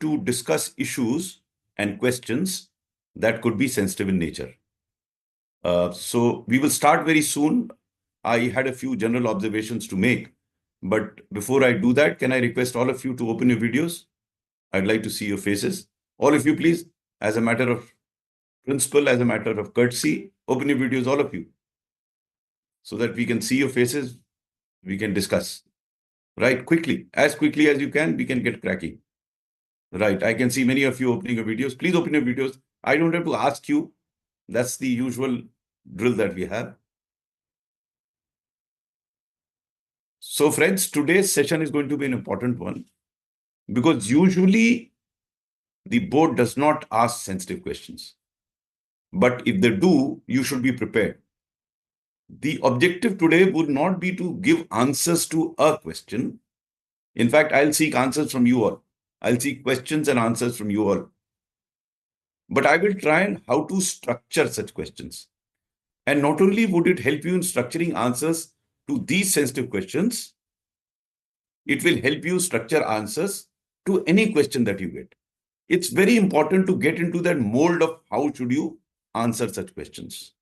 to discuss issues and questions that could be sensitive in nature. So we will start very soon. I had a few general observations to make, but before I do that, can I request all of you to open your videos? I'd like to see your faces. All of you, please, as a matter of principle, as a matter of courtesy, open your videos, all of you, so that we can see your faces, we can discuss. Right, quickly as you can, we can get cracking. Right, I can see many of you opening your videos. Please open your videos. I don't have to ask you. That's the usual drill that we have. So friends, today's session is going to be an important one because usually the board does not ask sensitive questions. But if they do, you should be prepared. The objective today would not be to give answers to a question. In fact, I'll seek answers from you all. I'll seek questions and answers from you all. But I will try and how to structure such questions. And not only would it help you in structuring answers to these sensitive questions, it will help you structure answers to any question that you get. It's very important to get into that mold of how should you answer such questions.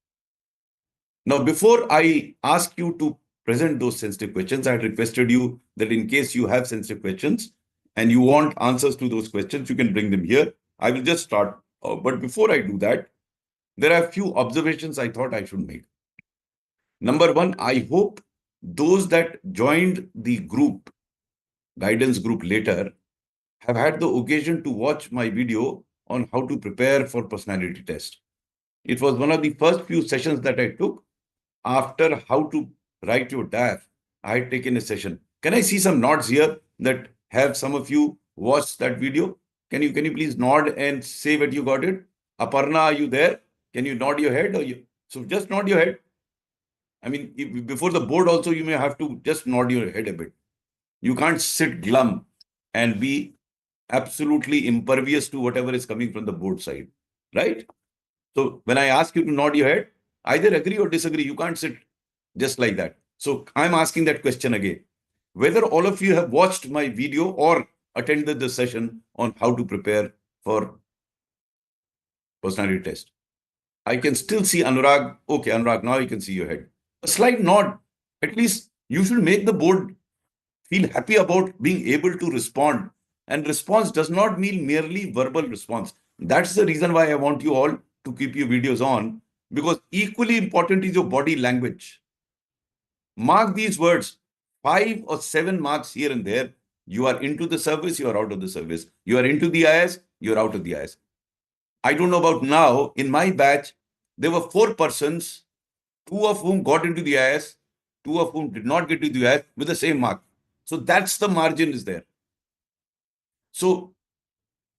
Now, before I ask you to present those sensitive questions, I had requested you that in case you have sensitive questions and you want answers to those questions, you can bring them here. I will just start. But before I do that, there are a few observations I thought I should make. Number one, I hope those that joined the group, guidance group later, have had the occasion to watch my video on how to prepare for personality test. It was one of the first few sessions that I took after how to write your DAF. I had taken a session. Can I see some nods here that have some of you watched that video? Can you please nod and say that you got it? Aparna, are you there? Can you nod your head? So just nod your head. I mean, before the board also, you may have to just nod your head a bit. You can't sit glum and be absolutely impervious to whatever is coming from the board side, right? So when I ask you to nod your head, either agree or disagree. You can't sit just like that. So I'm asking that question again. Whether all of you have watched my video or attended the session on how to prepare for personality test. I can still see Anurag. Okay, Anurag, now I can see your head. A slight nod. At least you should make the board feel happy about being able to respond. And response does not mean merely verbal response. That's the reason why I want you all to keep your videos on, because equally important is your body language. Mark these words, 5 or 7 marks here and there. You are into the service, you are out of the service. You are into the IS, you are out of the IS. I don't know about now. In my batch, there were 4 persons, 2 of whom got into the IS, 2 of whom did not get to the IS with the same mark. So that's the margin is there. So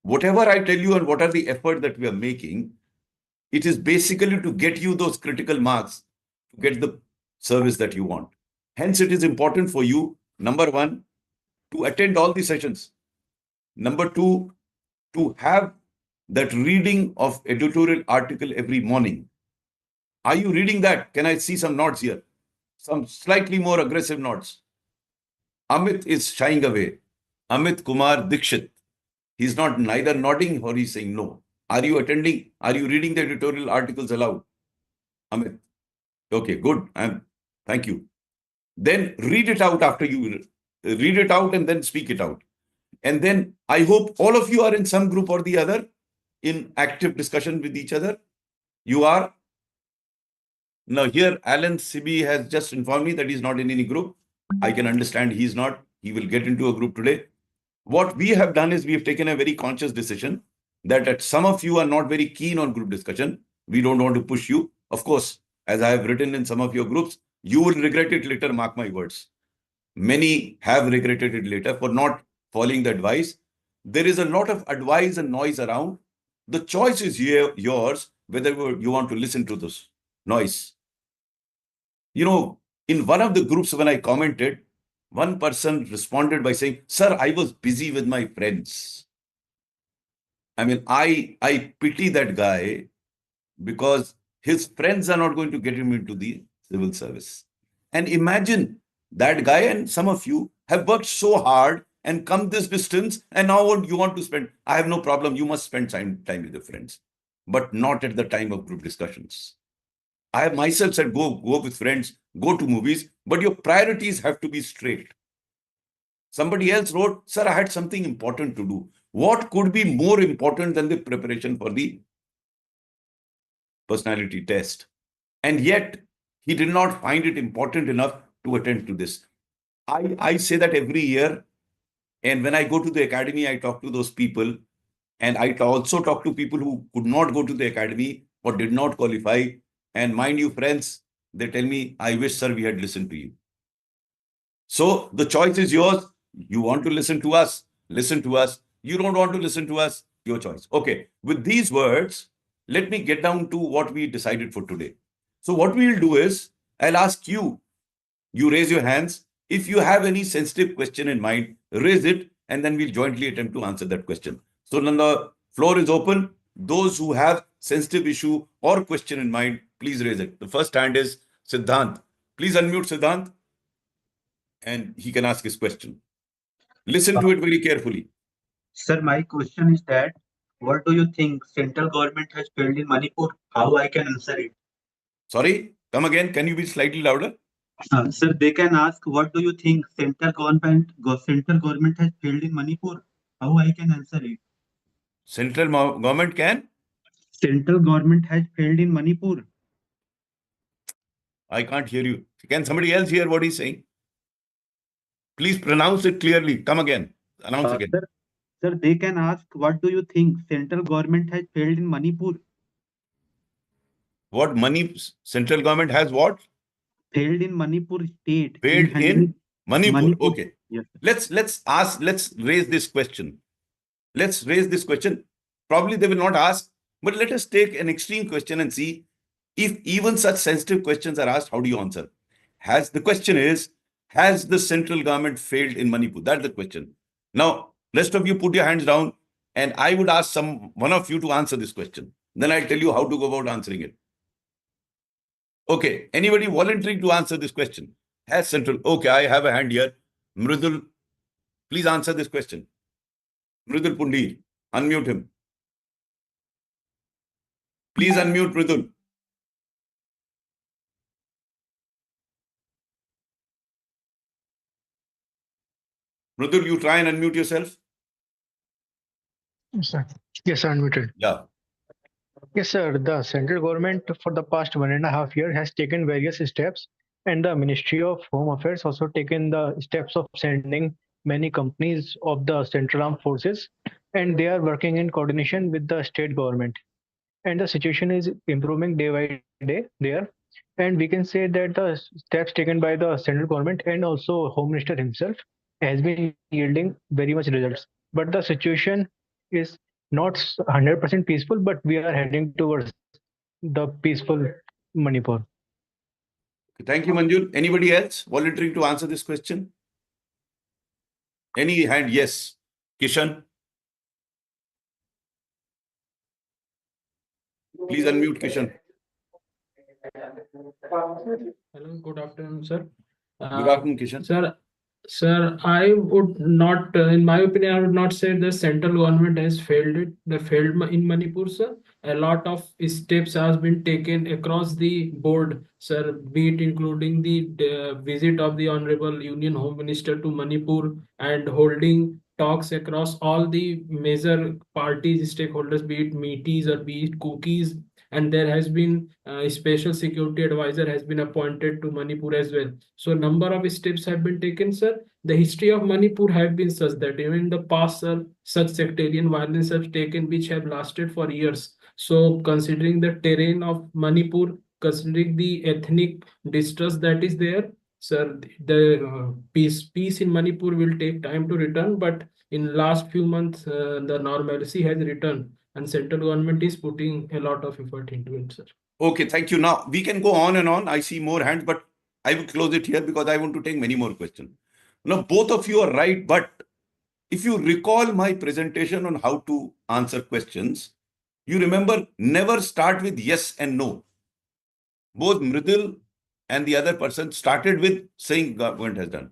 whatever I tell you and what are the effort that we are making, it is basically to get you those critical marks to get the service that you want. Hence, it is important for you, number one, to attend all the sessions. Number two, to have that reading of editorial article every morning. Are you reading that? Can I see some nods here? Some slightly more aggressive nods. Amit is shying away. Amit Kumar Dikshit. He's not neither nodding or he's saying no. Are you attending? Are you reading the editorial articles aloud? Amit. Okay, good. Thank you. Then read it out after you read it out and then speak it out. And then I hope all of you are in some group or the other in active discussion with each other. You are. Now here, Alan Sibi has just informed me that he's not in any group. I can understand he's not. He will get into a group today. What we have done is we have taken a very conscious decision that some of you are not very keen on group discussion. We don't want to push you. Of course, as I have written in some of your groups, you will regret it later, mark my words. Many have regretted it later for not following the advice. There is a lot of advice and noise around. The choice is yours, whether you want to listen to this noise. You know, in one of the groups when I commented, one person responded by saying, "Sir, I was busy with my friends." I mean, I pity that guy because his friends are not going to get him into the civil service. And imagine that guy and some of you have worked so hard and come this distance, and now you want to spend. I have no problem. You must spend time with your friends, but not at the time of group discussions. I have myself said, go with friends, go to movies, but your priorities have to be straight. Somebody else wrote, sir, I had something important to do. What could be more important than the preparation for the personality test? And yet, he did not find it important enough to attend to this. I say that every year. And when I go to the academy, I talk to those people. And I also talk to people who could not go to the academy or did not qualify. And mind you, friends, they tell me, I wish, sir, we had listened to you. So the choice is yours. You want to listen to us, listen to us. You don't want to listen to us, your choice. Okay, with these words, let me get down to what we decided for today. So what we'll do is, I'll ask you, you raise your hands. If you have any sensitive question in mind, raise it, and then we'll jointly attempt to answer that question. So then the floor is open. Those who have sensitive issue or question in mind, please raise it. The first hand is Siddhant. Please unmute Siddhant, and he can ask his question. Listen to it very carefully. Sir, my question is that what do you think central government has failed in Manipur? How I can answer it? Sorry, come again. Can you be slightly louder? Sir, they can ask what do you think central government has failed in Manipur? How I can answer it? Central government can? Central government has failed in Manipur. I can't hear you. Can somebody else hear what he's saying? Please pronounce it clearly. Come again. Announce again. Sir, they can ask what do you think central government has failed in Manipur? What money central government has what? Failed in Manipur state in Paid handling in Manipur. Manipur. Okay. Yes. Let's raise this question. Let's raise this question. Probably they will not ask, but let us take an extreme question and see if even such sensitive questions are asked, how do you answer? The question is, has the central government failed in Manipur? That's the question. Now, rest of you put your hands down, and I would ask one of you to answer this question. Then I'll tell you how to go about answering it. Okay, anybody volunteering to answer this question? Has central? Okay, I have a hand here. Mridul, please answer this question. Mridul Pundir, unmute him. Please unmute Mridul. Mridul, you try and unmute yourself. Yes, sir. Yes, unmuted. Yeah. Yes, sir. The central government for the past 1.5 years has taken various steps, and the Ministry of Home Affairs also taken the steps of sending many companies of the Central Armed Forces, and they are working in coordination with the state government. And the situation is improving day by day there. And we can say that the steps taken by the central government and also Home Minister himself has been yielding very much results. But the situation is not 100% peaceful, but we are heading towards the peaceful Manipur. Thank you, Manjul. Anybody else volunteering to answer this question? Any hand? Yes. Kishan. Please unmute Kishan. Hello, good afternoon, sir. Good afternoon, Kishan. Sir, I would not, in my opinion, I would not say the central government has failed it. They failed in Manipur, sir. A lot of steps has been taken across the board, sir, be it including the visit of the Honorable Union Home Minister to Manipur and holding talks across all the major parties, stakeholders, be it meaties or be it cookies. And there has been a special security advisor has been appointed to Manipur as well. So number of steps have been taken, sir. The history of Manipur have been such that even in the past, sir, such sectarian violence have taken which have lasted for years. So considering the terrain of Manipur, considering the ethnic distrust that is there, sir, the peace in Manipur will take time to return. But in last few months, the normalcy has returned, and central government is putting a lot of effort into it, sir. Okay, thank you. Now we can go on and on. I see more hands, but I will close it here because I want to take many more questions. Now, both of you are right, but if you recall my presentation on how to answer questions, you remember never start with yes and no. Both Mridul and the other person started with saying government has done.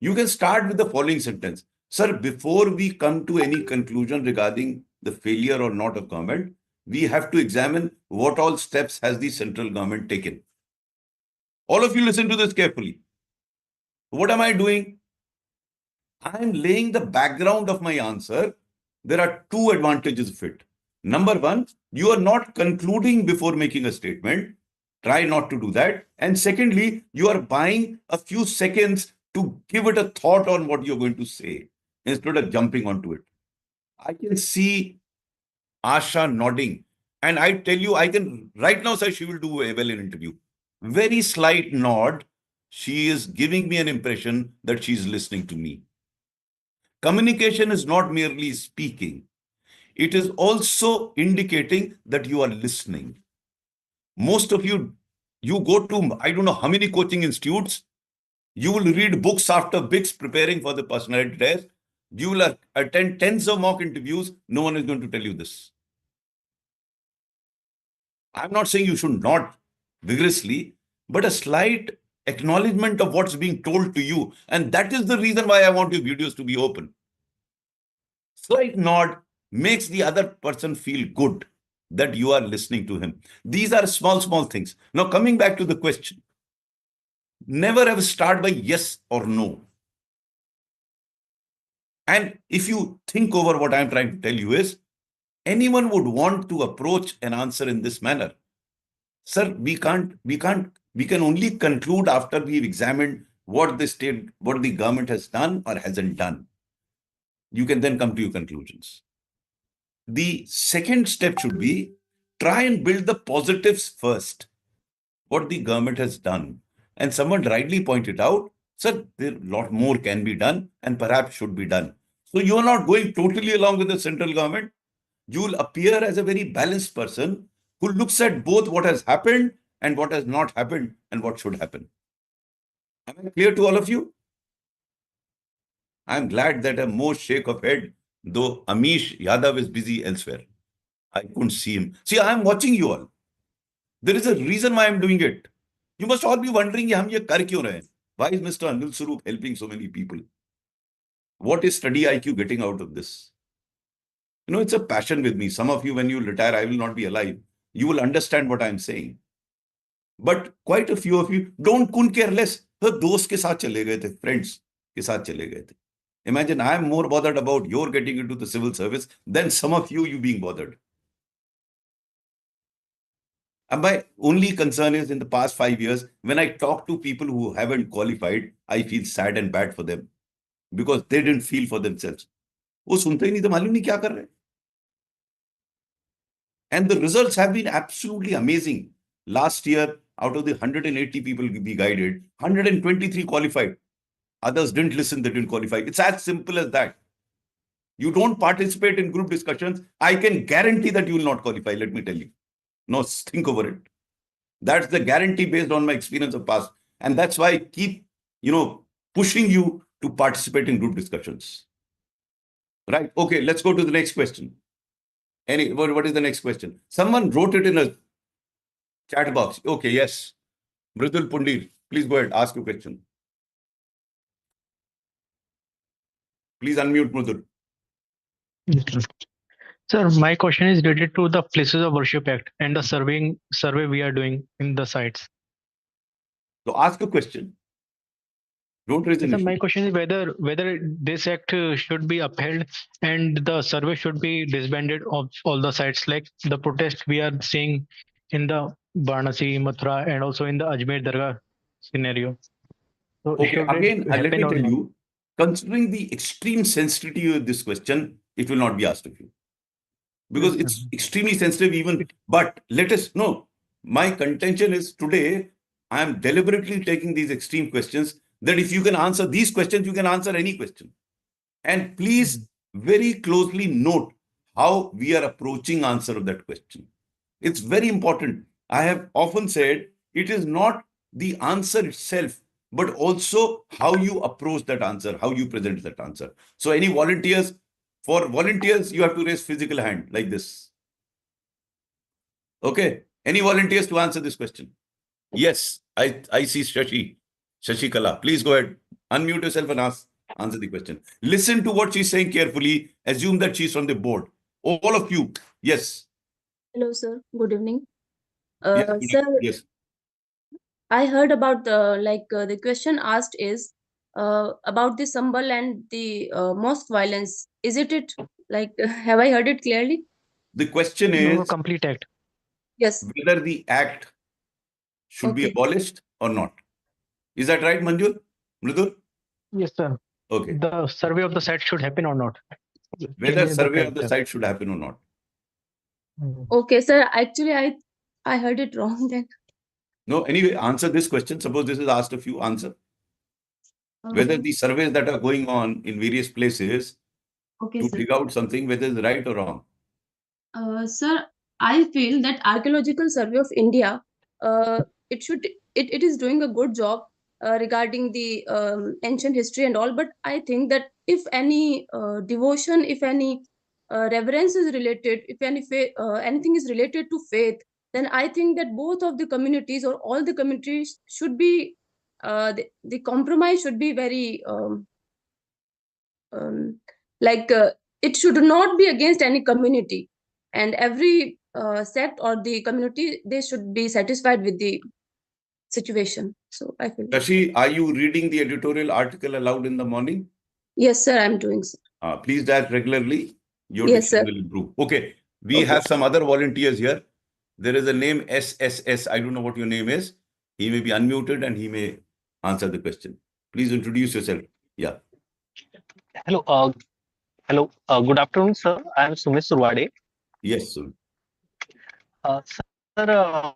You can start with the following sentence. Sir, before we come to any conclusion regarding the failure or not of government, we have to examine what all steps has the central government taken. All of you listen to this carefully. What am I doing? I am laying the background of my answer. There are two advantages of it. Number one, you are not concluding before making a statement. Try not to do that. And secondly, you are buying a few seconds to give it a thought on what you're going to say instead of jumping onto it. I can see Asha nodding. And I tell you, I can right now say she will do well in interview. Very slight nod. She is giving me an impression that she's listening to me. Communication is not merely speaking. It is also indicating that you are listening. Most of you go to, I don't know how many coaching institutes, you will read books after books preparing for the personality test. You will attend tens of mock interviews. No one is going to tell you this. I'm not saying you should not vigorously, but a slight acknowledgement of what's being told to you. And that is the reason why I want your videos to be open. Slight nod makes the other person feel good that you are listening to him. These are small, small things. Now, coming back to the question, never ever start by yes or no. And if you think over what I'm trying to tell you is, anyone would want to approach an answer in this manner. Sir, we can only conclude after we've examined what the government has done or hasn't done. You can then come to your conclusions. The second step should be try and build the positives first, what the government has done. And someone rightly pointed out, sir, there a lot more can be done and perhaps should be done. So you are not going totally along with the central government. You will appear as a very balanced person who looks at both what has happened and what has not happened and what should happen. Am I clear to all of you? I'm glad that a more shake of head, though Amish Yadav is busy elsewhere. I couldn't see him. See, I'm watching you all. There is a reason why I'm doing it. You must all be wondering, hum ye kar kyun rahe? Why is Mr. Anil Swaroop helping so many people? What is StudyIQ getting out of this? You know, it's a passion with me. Some of you, when you retire, I will not be alive. You will understand what I'm saying. But quite a few of you couldn't care less. तो दोस्त के साथ चले गए थे, friends के साथ चले गए थे. Imagine I am more bothered about your getting into the civil service than some of you being bothered. And my only concern is in the past 5 years, when I talk to people who haven't qualified, I feel sad and bad for them because they didn't feel for themselves. वो सुनते ही नहीं तो मालूम नहीं क्या कर रहे हैं. And the results have been absolutely amazing. Last year, out of the 180 people we guided, 123 qualified. Others didn't listen, they didn't qualify. It's as simple as that. You don't participate in group discussions, I can guarantee that you will not qualify, let me tell you. No, think over it. That's the guarantee based on my experience of past. And that's why I keep, pushing you to participate in group discussions. Right? Okay, let's go to the next question. What is the next question? Someone wrote it in a chat box. Okay, yes. Mridul Pundir, please go ahead, ask your question. Please unmute Mridul. Sir, my question is related to the Places of Worship Act and the survey we are doing in the sites. So ask a question. Don't raise an Sir, issue. my question is whether this act should be upheld and the survey should be disbanded of all the sites, like the protest we are seeing in the Varanasi, Mathura, and also in the Ajmer Dargah scenario. So Okay, should it again, let happen me or tell not? you, considering the extreme sensitivity of this question, it will not be asked of you. Because it's extremely sensitive even, but let us know. My contention is today, I am deliberately taking these extreme questions that if you can answer these questions, you can answer any question. And please very closely note how we are approaching answer of that question. It's very important. I have often said it is not the answer itself, but also how you approach that answer, how you present that answer. So any volunteers? For volunteers, you have to raise physical hand like this. Okay. Any volunteers to answer this question? Yes, I see Shashi Kala. Please go ahead. Unmute yourself and ask. Answer the question. Listen to what she's saying carefully. Assume that she's from the board. All of you. Yes. Hello, sir. Good evening. Yes. good Sir, evening. Yes. I heard about the question asked is about the Sambal and the mosque violence. Is it like have I heard it clearly? The question No, is complete act. Yes. whether the act should be Okay. abolished or not. Is that right, Manjul? Mridul? Yes, sir. Okay. The survey of the site should happen or not. Whether Changes the survey of the character. site should happen or not. Okay, sir. Actually, I heard it wrong then. No, anyway, answer this question. Suppose this is asked of you, answer. Whether the surveys that are going on in various places Okay, to sir. dig out something, whether it's right or wrong. Sir, I feel that Archaeological Survey of India, it is doing a good job regarding the ancient history and all. But I think that if any devotion, if any reverence is related, if anything is related to faith, then I think that both of the communities or all the communities should be the compromise should be very um, like it should not be against any community, and every sect or the community, they should be satisfied with the situation. So I feel Shashi, are you reading the editorial article aloud in the morning? yes, sir, I'm doing, sir. Please that regularly. Your Yes, diction sir. will improve. Okay. We Okay. have some other volunteers here. There is a name SSS. I don't know what your name is. He may be unmuted and he may answer the question. Please introduce yourself. Yeah. Hello, good afternoon, sir. I am Sumit Surwade. Yes, sir. Sir,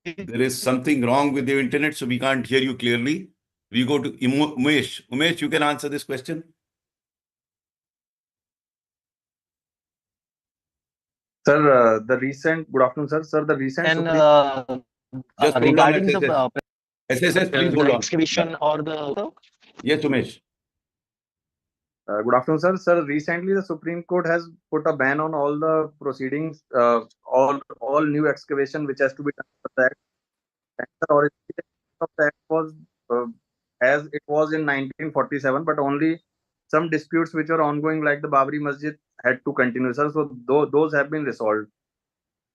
There is something wrong with your internet, so we can't hear you clearly. We go to Umesh. Umesh, you can answer this question. Sir, good afternoon, sir. Sir, the recent and Just hold on, regarding SSS. the SSS, please hold the on. excavation Yeah. or the Yes, Umesh. good afternoon, sir. Sir, recently the Supreme Court has put a ban on all the proceedings, all new excavation which has to be done for that. And the original of that was as it was in 1947, but only some disputes which are ongoing, like the Babri Masjid, had to continue, sir. So those have been resolved.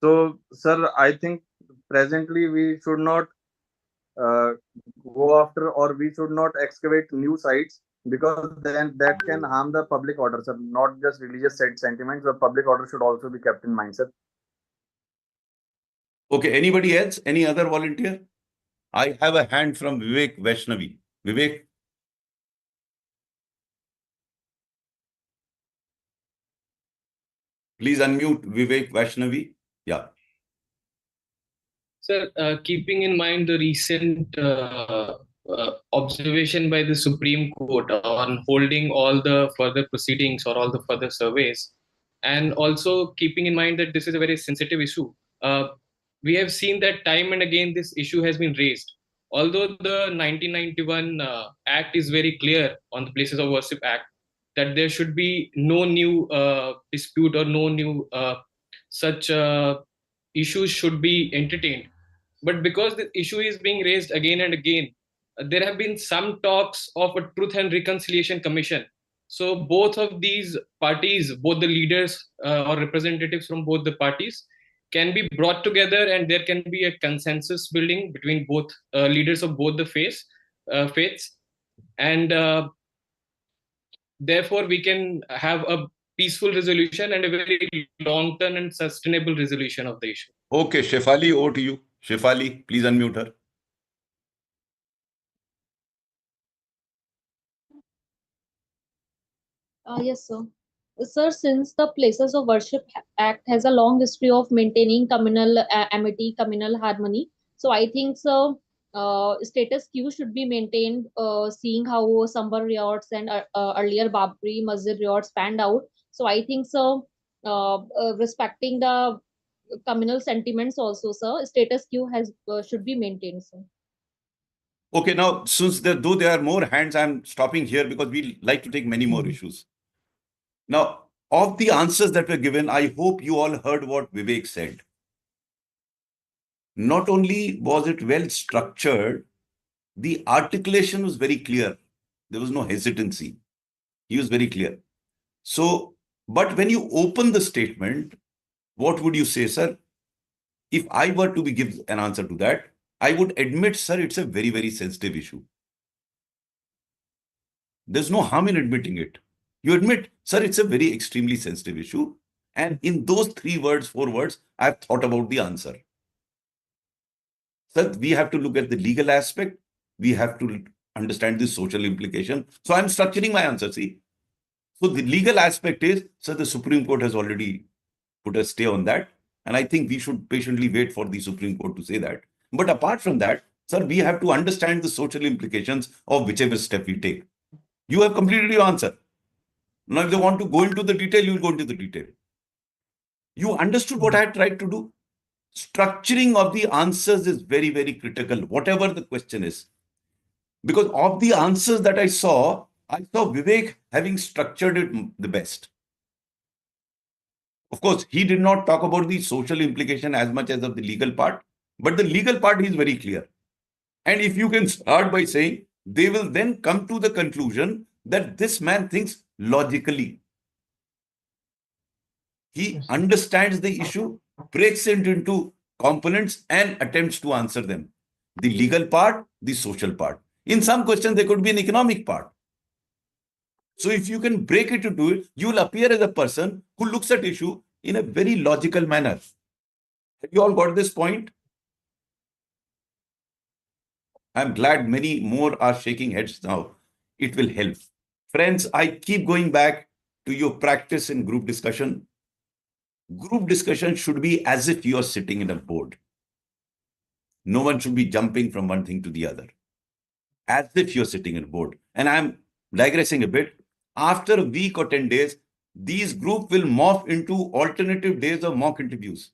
So, sir, I think presently we should not uh, go after, or we should not excavate new sites, because then that can harm the public order, sir. Not just religious sentiments, but public order should also be kept in mind, sir. Okay, anybody else? Any other volunteer? I have a hand from Vivek Vaishnavi. Vivek? Please unmute Vivek Vaishnavi. Yeah. Sir, keeping in mind the recent observation by the Supreme Court on holding all the further proceedings or all the further surveys, and also keeping in mind that this is a very sensitive issue, we have seen that time and again this issue has been raised. Although the 1991 Act is very clear on the Places of Worship Act that there should be no new dispute or no new such issues should be entertained. But because the issue is being raised again and again, there have been some talks of a Truth and Reconciliation Commission. So both of these parties, both the leaders or representatives from both the parties, can be brought together, and there can be a consensus building between both leaders of both the faiths, and therefore we can have a peaceful resolution and a very long-term and sustainable resolution of the issue. Okay, Shefali, over to you. Shefali, please unmute her. Yes, sir. Sir, since the Places of Worship Act has a long history of maintaining communal amity, communal harmony, so I think so. Status quo should be maintained, seeing how Sambar riots and earlier Babri Masjid riots panned out. So I think so. Respecting the communal sentiments also, sir. Status quo has should be maintained, sir. Okay, now, since though there are more hands, I'm stopping here because we like to take many more issues. Now, of the answers that were given, I hope you all heard what Vivek said. not only was it well structured, the articulation was very clear. There was no hesitancy. He was very clear. So, but when you open the statement, what would you say, sir? If I were to give an answer to that, I would admit, sir, it's a very, very sensitive issue. There's no harm in admitting it. You admit, sir, it's a very extremely sensitive issue. And in those 3 words, 4 words, I've thought about the answer. Sir, we have to look at the legal aspect. We have to understand the social implication. So I'm structuring my answer, see. So the legal aspect is, sir, the Supreme Court has already put a stay on that. And I think we should patiently wait for the Supreme Court to say that. But apart from that, sir, we have to understand the social implications of whichever step we take. You have completed your answer. Now, if they want to go into the detail, you will go into the detail. You understood what I had tried to do? Structuring of the answers is very, very critical, whatever the question is. Because of the answers that I saw Vivek having structured it the best. Of course, he did not talk about the social implication as much as of the legal part, but the legal part is very clear. And if you can start by saying, they will then come to the conclusion that this man thinks logically. He understands the issue, breaks it into components and attempts to answer them. The legal part, the social part. In some questions, there could be an economic part. So if you can break it into it, you will appear as a person who looks at issue in a very logical manner. Have you all got this point? I'm glad many more are shaking heads now. It will help. Friends, I keep going back to your practice in group discussion. Group discussion should be as if you are sitting in a board. No one should be jumping from one thing to the other. As if you're sitting in a board. And I'm digressing a bit. After a week or 10 days, these groups will morph into alternative days of mock interviews.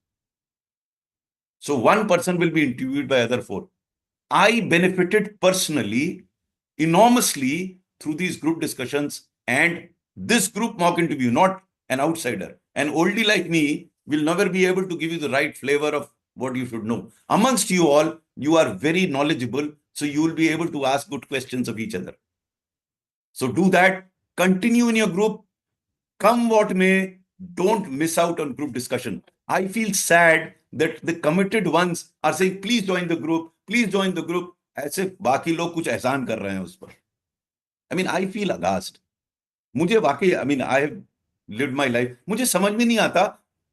So one person will be interviewed by other 4. I benefited personally enormously through these group discussions and this group mock interview, not an outsider. An oldie like me will never be able to give you the right flavor of what you should know. Amongst you all, you are very knowledgeable, so you will be able to ask good questions of each other. So do that. Continue in your group. Come what may, don't miss out on group discussion. I feel sad that the committed ones are saying, please join the group, please join the group. ऐसे बाकी लोग कुछ एहसान कर रहे हैं उस पर. I mean, I feel aghast. मुझे वाकई, I mean, I have lived my life. मुझे समझ में नहीं आता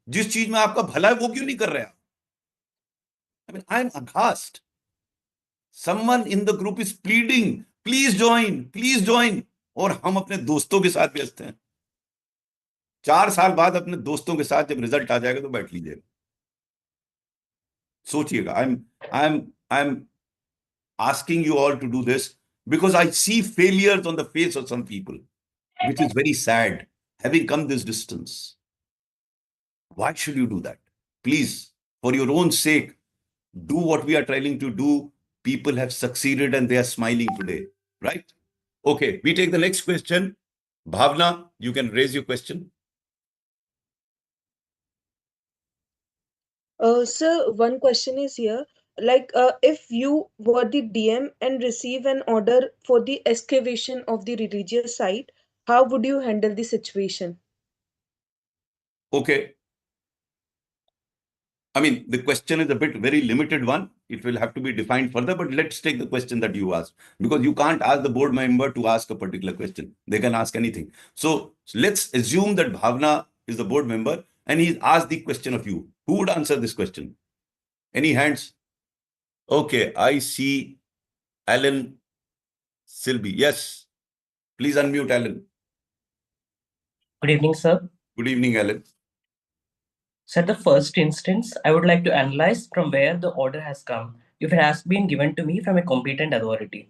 जिस चीज में आपका भला है वो क्यों नहीं कर रहे आप? I mean, I am aghast. Someone in the group is pleading, please join, please join. और हम अपने दोस्तों के साथ व्यस्त हैं. 4 साल बाद अपने दोस्तों के साथ जब रिजल्ट आ जाएगा तो बैठ लीजिए. सोचिएगा. I'm asking you all to do this because I see failures on the face of some people, which is very sad, having come this distance. Why should you do that? Please, for your own sake, do what we are trying to do. People have succeeded and they are smiling today, right? Okay, we take the next question. Bhavna, you can raise your question. Sir, one question is here. Like, if you were the DM and receive an order for the excavation of the religious site, how would you handle the situation? Okay. I mean, the question is a bit very limited one. It will have to be defined further, but let's take the question that you asked, because you can't ask the board member to ask a particular question. They can ask anything. So let's assume that Bhavna is the board member and he's asked the question of you. Who would answer this question? Any hands? Okay, I see Alan Silby. Yes, please unmute Alan. Good evening, sir. Good evening, Alan. So at the first instance, I would like to analyze from where the order has come, if it has been given to me from a competent authority.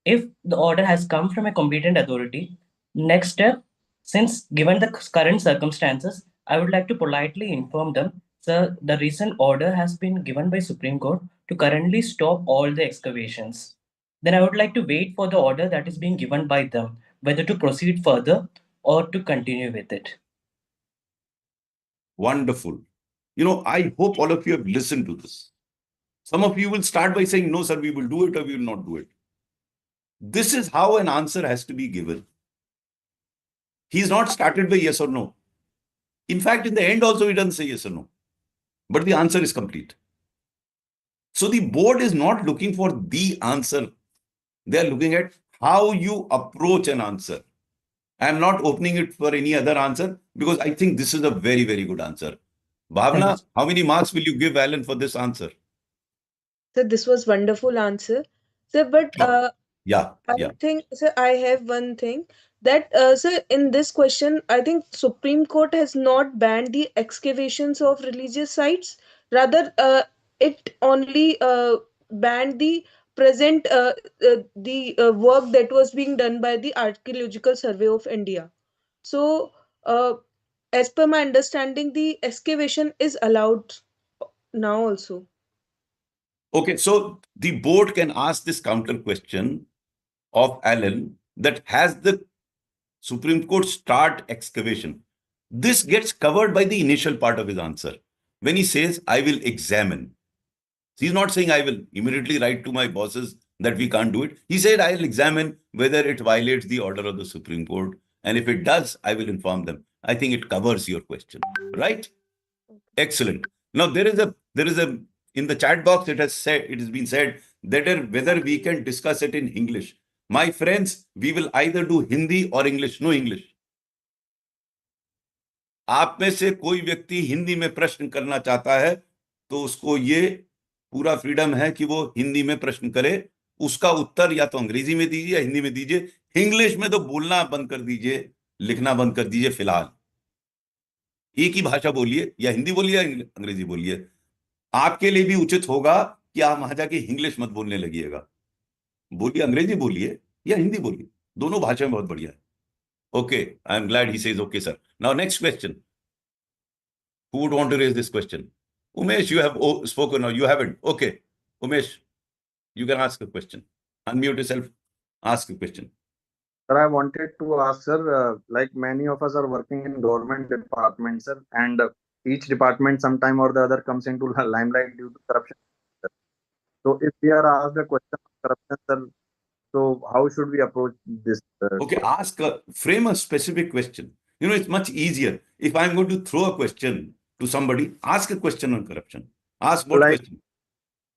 If the order has come from a competent authority, next step, since given the current circumstances, I would like to politely inform them, sir, the recent order has been given by Supreme Court to currently stop all the excavations. Then I would like to wait for the order that is being given by them, whether to proceed further or to continue with it. Wonderful. You know, I hope all of you have listened to this. Some of you will start by saying, no, sir, we will do it or we will not do it. This is how an answer has to be given. He's not started by yes or no. In fact, in the end also, he doesn't say yes or no. But the answer is complete. So the board is not looking for the answer. They are looking at how you approach an answer. I'm not opening it for any other answer because I think this is a very, very good answer. Bhavna, how many marks will you give Alan for this answer? Sir, this was wonderful answer. Sir, but Yeah. I think, sir, I have one thing that, sir, in this question, I think Supreme Court has not banned the excavations of religious sites. Rather, it only banned the present work that was being done by the Archaeological Survey of India. So, as per my understanding, the excavation is allowed now also. Okay, so the board can ask this counter question of Alan that has the Supreme Court start excavation. This gets covered by the initial part of his answer. When he says, I will examine. He's not saying I will immediately write to my bosses that we can't do it. He said, I will examine whether it violates the order of the Supreme Court. And if it does, I will inform them. I think it covers your question, right? Excellent. Now there is a in the chat box it has been said that whether we can discuss it in English. My friends, we will either do Hindi or English. No English. आप में से कोई व्यक्ति हिंदी में प्रश्न करना चाहता है तो उसको ये पूरा फ्रीडम है कि वो हिंदी में प्रश्न करे, उसका उत्तर या तो अंग्रेजी में दीजिए या हिंदी में दीजिए। इंग्लिश में तो बोलना बंद कर दीजिए, लिखना बंद कर दीजिए फिलहाल। एक ही भाषा बोलिए, या हिंदी बोलिए या अंग्रेजी बोलिए। आपके लिए भी उचित होगा कि आप वहां जाके इंग्लिश मत बोलने लगिएगा। बोलिए, अंग्रेजी बोलिए या हिंदी बोलिए, दोनों भाषाएं बहुत बढ़िया है। Okay, I'm glad he says okay, sir. Now, next question. Who would want to raise this question? Umesh, you have spoken or you haven't? Okay. Umesh, you can ask a question. Unmute yourself. Ask a question. Sir, I wanted to ask, sir, like many of us are working in government departments, sir, and each department sometime or the other comes into the limelight due to corruption. Sir. So if we are asked a question of corruption, sir, so how should we approach this? Okay, frame a specific question. You know, it's much easier. If I'm going to throw a question to somebody, ask a question on corruption. Ask what question?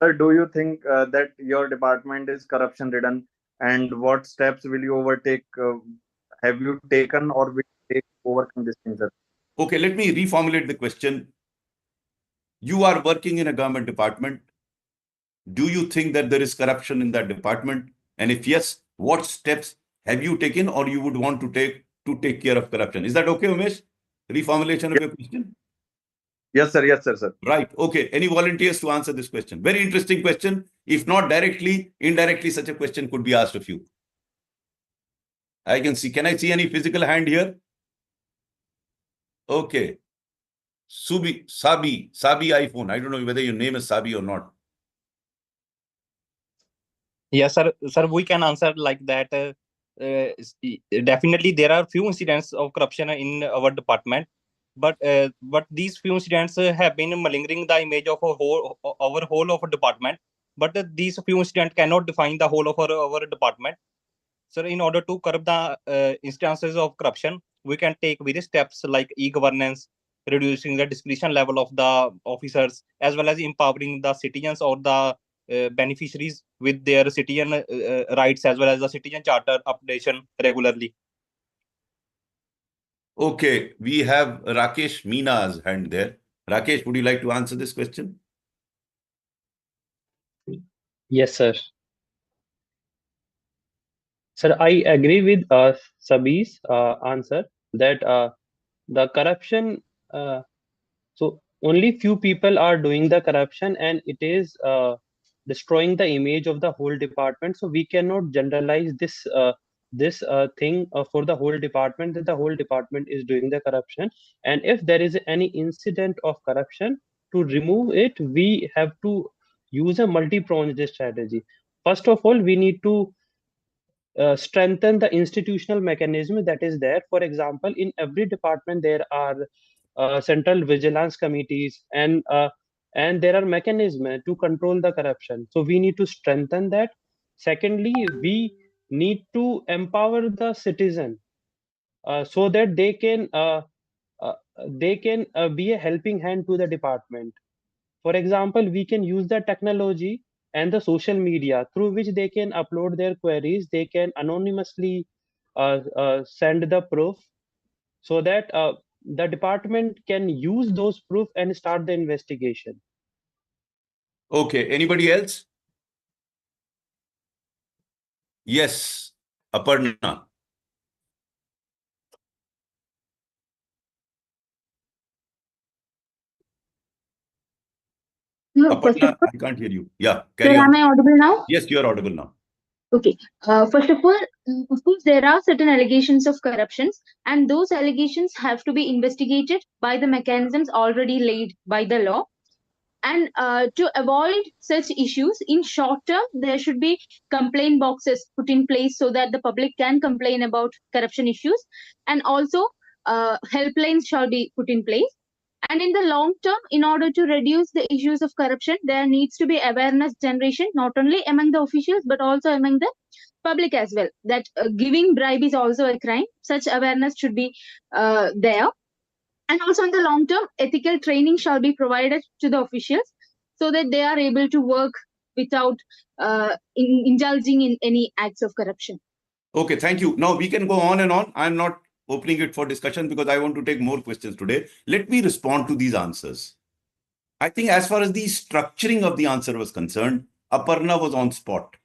Sir, do you think that your department is corruption ridden, and what steps will you overtake? Have you taken or will you take to overcome this thing, sir? Okay, let me reformulate the question. You are working in a government department. Do you think that there is corruption in that department? And if yes, what steps have you taken or you would want to take care of corruption? Is that okay, Umesh? Reformulation of your question? Yes, sir. Yes, sir, sir. Right. Okay. Any volunteers to answer this question? Very interesting question. If not directly, indirectly, such a question could be asked of you. I can see. Can I see any physical hand here? Okay. Sabi iPhone. I don't know whether your name is Sabi or not. Yes, sir. Sir, we can answer like that. Definitely, there are few incidents of corruption in our department, but these few incidents have been malingering the image of our whole of a department. But these few incidents cannot define the whole of our department. So, in order to curb the instances of corruption, we can take various steps like e-governance, reducing the discretion level of the officers, as well as empowering the citizens or the beneficiaries with their citizen rights, as well as the citizen charter updation regularly. Okay, we have Rakesh Meena's hand there. Rakesh, would you like to answer this question? Yes, sir. Sir, I agree with Sabi's answer that the corruption, so only few people are doing the corruption and it is destroying the image of the whole department. So we cannot generalize this thing for the whole department, that the whole department is doing the corruption. And if there is any incident of corruption, to remove it, we have to use a multi-pronged strategy. First of all, we need to strengthen the institutional mechanism that is there. For example, in every department there are central vigilance committees, and and there are mechanisms to control the corruption. So we need to strengthen that. Secondly, we need to empower the citizen so that uh, they can be a helping hand to the department. For example, we can use the technology and the social media through which they can upload their queries. They can anonymously send the proof so that the department can use those proof and start the investigation. Okay, anybody else? Yes, Aparna. No, first of Aparna, all, I can't hear you. Yeah, sir, carry on. am I audible now? Yes, you are audible now. Okay. First of all, of course, there are certain allegations of corruptions, and those allegations have to be investigated by the mechanisms already laid by the law. And to avoid such issues, in short term, there should be complaint boxes put in place so that the public can complain about corruption issues, and also helplines shall be put in place. And in the long term, in order to reduce the issues of corruption, there needs to be awareness generation, not only among the officials, but also among the public as well, that giving bribe is also a crime. Such awareness should be there. And also in the long term, ethical training shall be provided to the officials so that they are able to work without indulging in any acts of corruption. Okay, thank you. Now we can go on and on. I'm not opening it for discussion because I want to take more questions today. Let me respond to these answers. I think as far as the structuring of the answer was concerned, Aparna was on spot.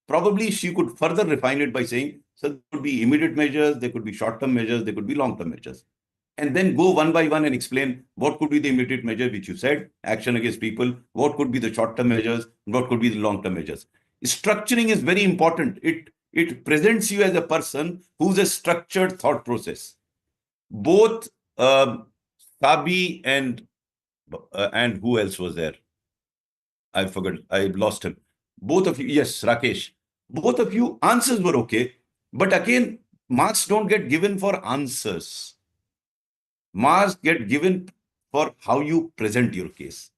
Probably she could further refine it by saying, so there could be immediate measures, there could be short-term measures, there could be long-term measures. And then go one by one and explain what could be the immediate measure, which you said, action against people, what could be the short-term measures, what could be the long-term measures. Structuring is very important. It presents you as a person who's a structured thought process. Both Sabi and who else was there? I forgot. I lost him. Both of you, yes, Rakesh. Both of you answers were okay, but again, marks don't get given for answers. Marks get given for how you present your case.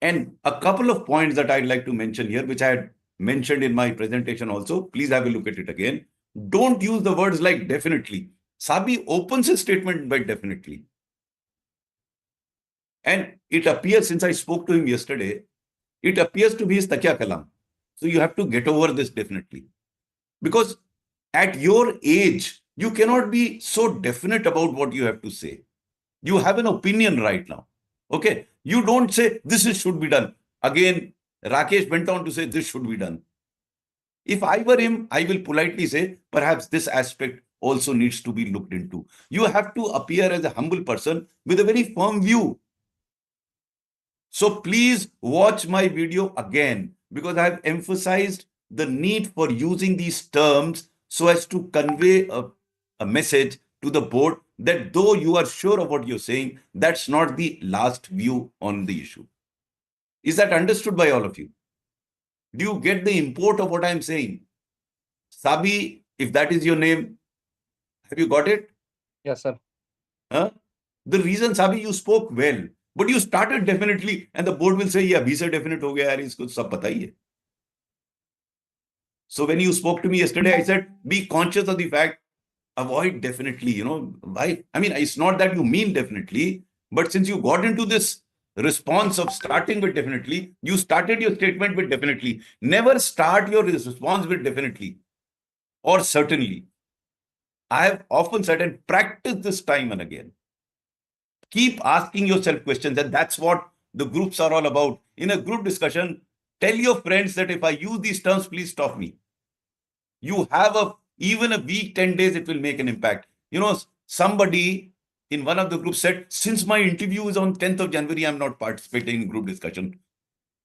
And a couple of points that I'd like to mention here, which I had mentioned in my presentation also. Please have a look at it again. Don't use the words like definitely. Sabi opens his statement by definitely. And it appears, since I spoke to him yesterday, it appears to be his takya kalam. So you have to get over this definitely. Because at your age, you cannot be so definite about what you have to say. You have an opinion right now. Okay. You don't say this should be done. Again, Rakesh went on to say this should be done. If I were him, I will politely say, perhaps this aspect also needs to be looked into. You have to appear as a humble person with a very firm view. So please watch my video again, because I have emphasized the need for using these terms so as to convey a message to the board that though you are sure of what you're saying, that's not the last view on the issue. Is that understood by all of you? Do you get the import of what I'm saying? Sabi, if that is your name, have you got it? Yes, sir. Huh? The reason, Sabi, you spoke well, but you started definitely, and the board will say, yeah, abhi se definite ho gaya, yaar, isko sab pata hi hai. So when you spoke to me yesterday, I said, be conscious of the fact, avoid definitely, why? I mean, it's not that you mean definitely, but since you got into this response of starting with definitely, you started your statement with definitely. Never start your response with definitely or certainly. I have often said, and practice this time and again. Keep asking yourself questions, and that's what the groups are all about. In a group discussion, tell your friends that if I use these terms, please stop me. You have even a week, 10 days, it will make an impact. Somebody in one of the groups said, since my interview is on 10th of January, I'm not participating in group discussion.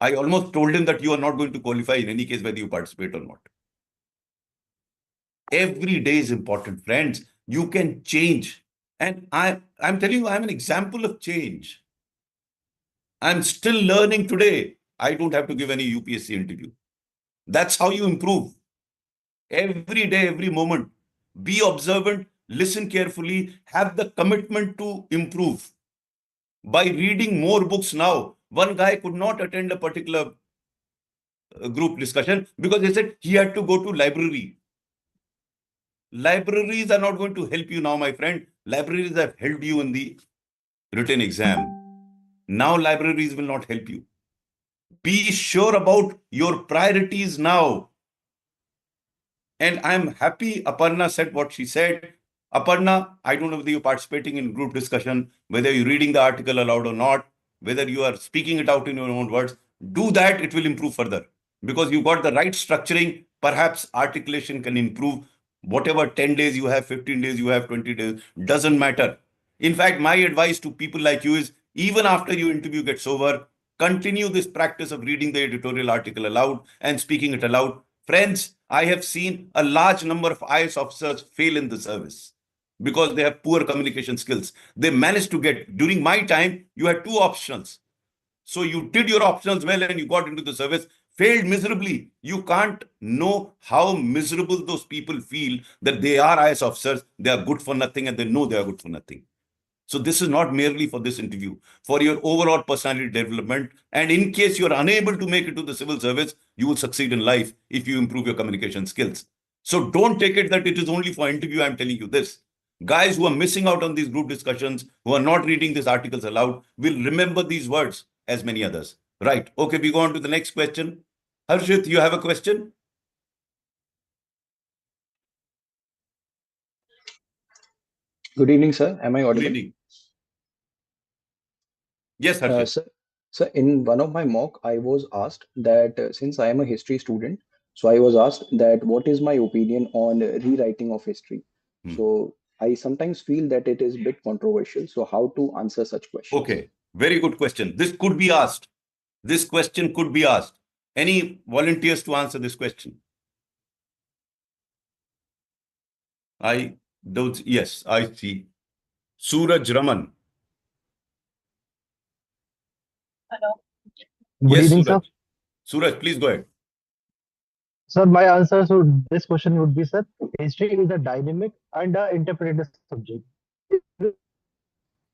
I almost told him that you are not going to qualify in any case, whether you participate or not. Every day is important, friends. You can change. And I'm telling you, I'm an example of change. I'm still learning today. I don't have to give any UPSC interview. That's how you improve. Every day, every moment. Be observant, listen carefully, have the commitment to improve. By reading more books now, One guy could not attend a particular group discussion because they said he had to go to library. Libraries are not going to help you now, my friend. Libraries have helped you in the written exam. Now libraries will not help you. Be sure about your priorities now. And I'm happy Aparna said what she said. Aparna, I don't know whether you're participating in group discussion, whether you're reading the article aloud or not, whether you are speaking it out in your own words. Do that, it will improve further. Because you got the right structuring, perhaps articulation can improve. Whatever 10 days you have, 15 days you have, 20 days, doesn't matter. In fact, my advice to people like you is even after your interview gets over, continue this practice of reading the editorial article aloud and speaking it aloud. Friends, I have seen a large number of IAS officers fail in the service because they have poor communication skills. They managed to get, during my time, you had two optionals. So you did your optionals well and you got into the service, failed miserably. You can't know how miserable those people feel that they are IAS officers, they are good for nothing and they know they are good for nothing. So this is not merely for this interview, for your overall personality development. And in case you're unable to make it to the civil service, you will succeed in life if you improve your communication skills. So don't take it that it is only for interview. I'm telling you this. Guys who are missing out on these group discussions, who are not reading these articles aloud, will remember these words as many others. Right. Okay, we go on to the next question. Harshit, you have a question? Good evening, sir. Am I audible? Good evening. Yes, Harshit. Sir, in one of my mock, I was asked that since I am a history student, so I was asked that what is my opinion on rewriting of history. So I sometimes feel that it is a bit controversial. So how to answer such questions? Okay, very good question. This could be asked. This question could be asked. Any volunteers to answer this question? I don't. Yes, I see. Suraj Raman. Hello. Yes, evening, Suraj. sir. Suraj, please go ahead. Sir, my answer to this question would be, sir, history is a dynamic and a interpretive subject.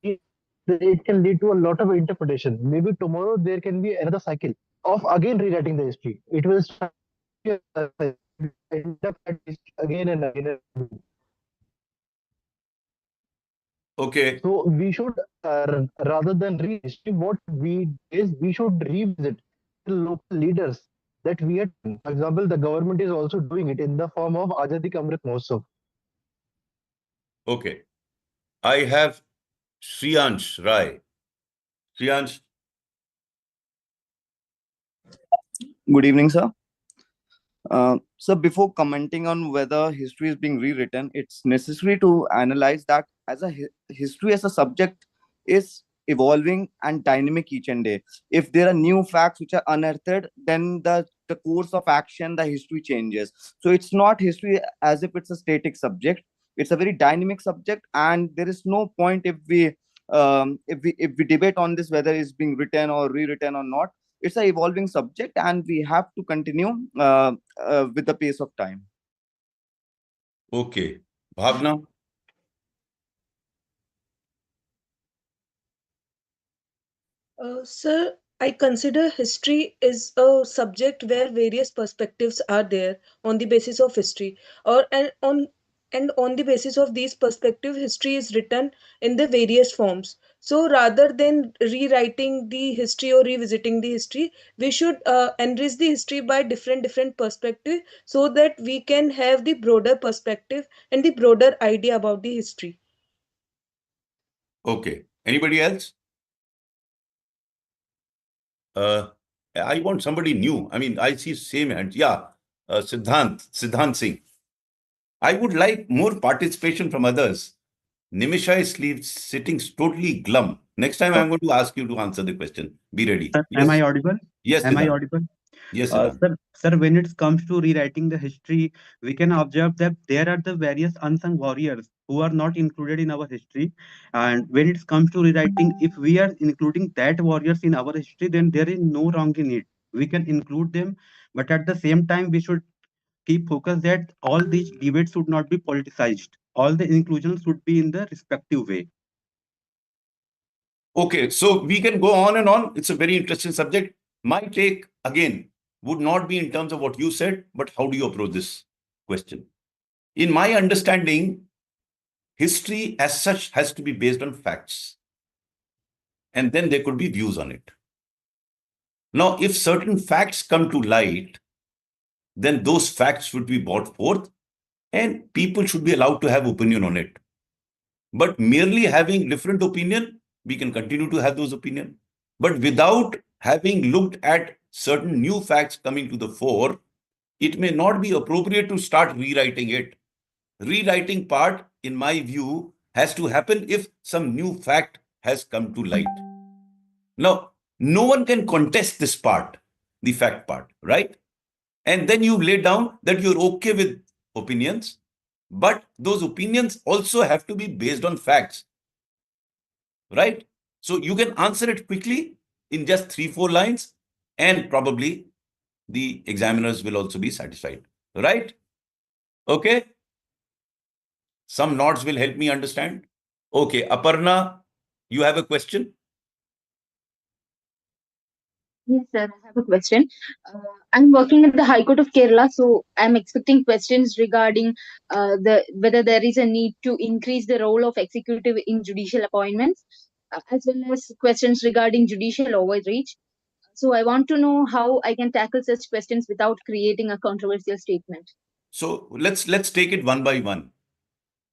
It can lead to a lot of interpretation. Maybe tomorrow there can be another cycle of again rewriting the history. It will start again and again. Okay. So we should, rather than read history, what we is we should revisit the local leaders that we had. For example, the government is also doing it in the form of Azadi Ka Amrit Mahotsav. Okay. I have Shriyansh Rai. Shriyansh. Good evening, sir. So before commenting on whether history is being rewritten, it's necessary to analyze that as a history as a subject is evolving and dynamic each and day. If there are new facts which are unearthed, then the course of action, the history changes. So it's not history as if it's a static subject. It's a very dynamic subject, and there is no point if we debate on this whether it's being written or rewritten or not. It's an evolving subject and we have to continue with the pace of time. Okay. Bhavna? Sir, I consider history is a subject where various perspectives are there on the basis of history, and on the basis of these perspectives, history is written in the various forms. So rather than rewriting the history or revisiting the history, we should enrich the history by different perspectives so that we can have the broader perspective and the broader idea about the history. Okay. Anybody else? I want somebody new. I mean, I see same hand. Yeah. Siddhant Singh. I would like more participation from others. Nimisha is sitting totally glum. Next time I'm going to ask you to answer the question. Be ready. Sir, Yes. am I audible? Yes, Am I Siddhant. audible? Yes, Siddhant. Sir, when it comes to rewriting the history, we can observe that there are the various unsung warriors who are not included in our history. And when it comes to rewriting, if we are including that warriors in our history, then there is no wrong in it. We can include them, but at the same time, we should keep focus that all these debates should not be politicized. All the inclusions should be in the respective way. Okay, so we can go on and on. It's a very interesting subject. My take, again, would not be in terms of what you said, but how do you approach this question? In my understanding, history as such has to be based on facts. And then there could be views on it. Now, if certain facts come to light, then those facts should be brought forth and people should be allowed to have opinion on it. But merely having different opinion, we can continue to have those opinion. But without having looked at certain new facts coming to the fore, it may not be appropriate to start rewriting it. Rewriting part, in my view, has to happen if some new fact has come to light. Now, no one can contest this part, the fact part, right? And then you lay down that you're okay with opinions, but those opinions also have to be based on facts, right? So you can answer it quickly in just 3-4 lines, and probably the examiners will also be satisfied, right? Okay. Some nods will help me understand. Okay, Aparna, you have a question? Yes, sir. I have a question. I'm working at the High Court of Kerala, so I'm expecting questions regarding the whether there is a need to increase the role of executive in judicial appointments, as well as questions regarding judicial overreach. So I want to know how I can tackle such questions without creating a controversial statement. So let's take it one by one.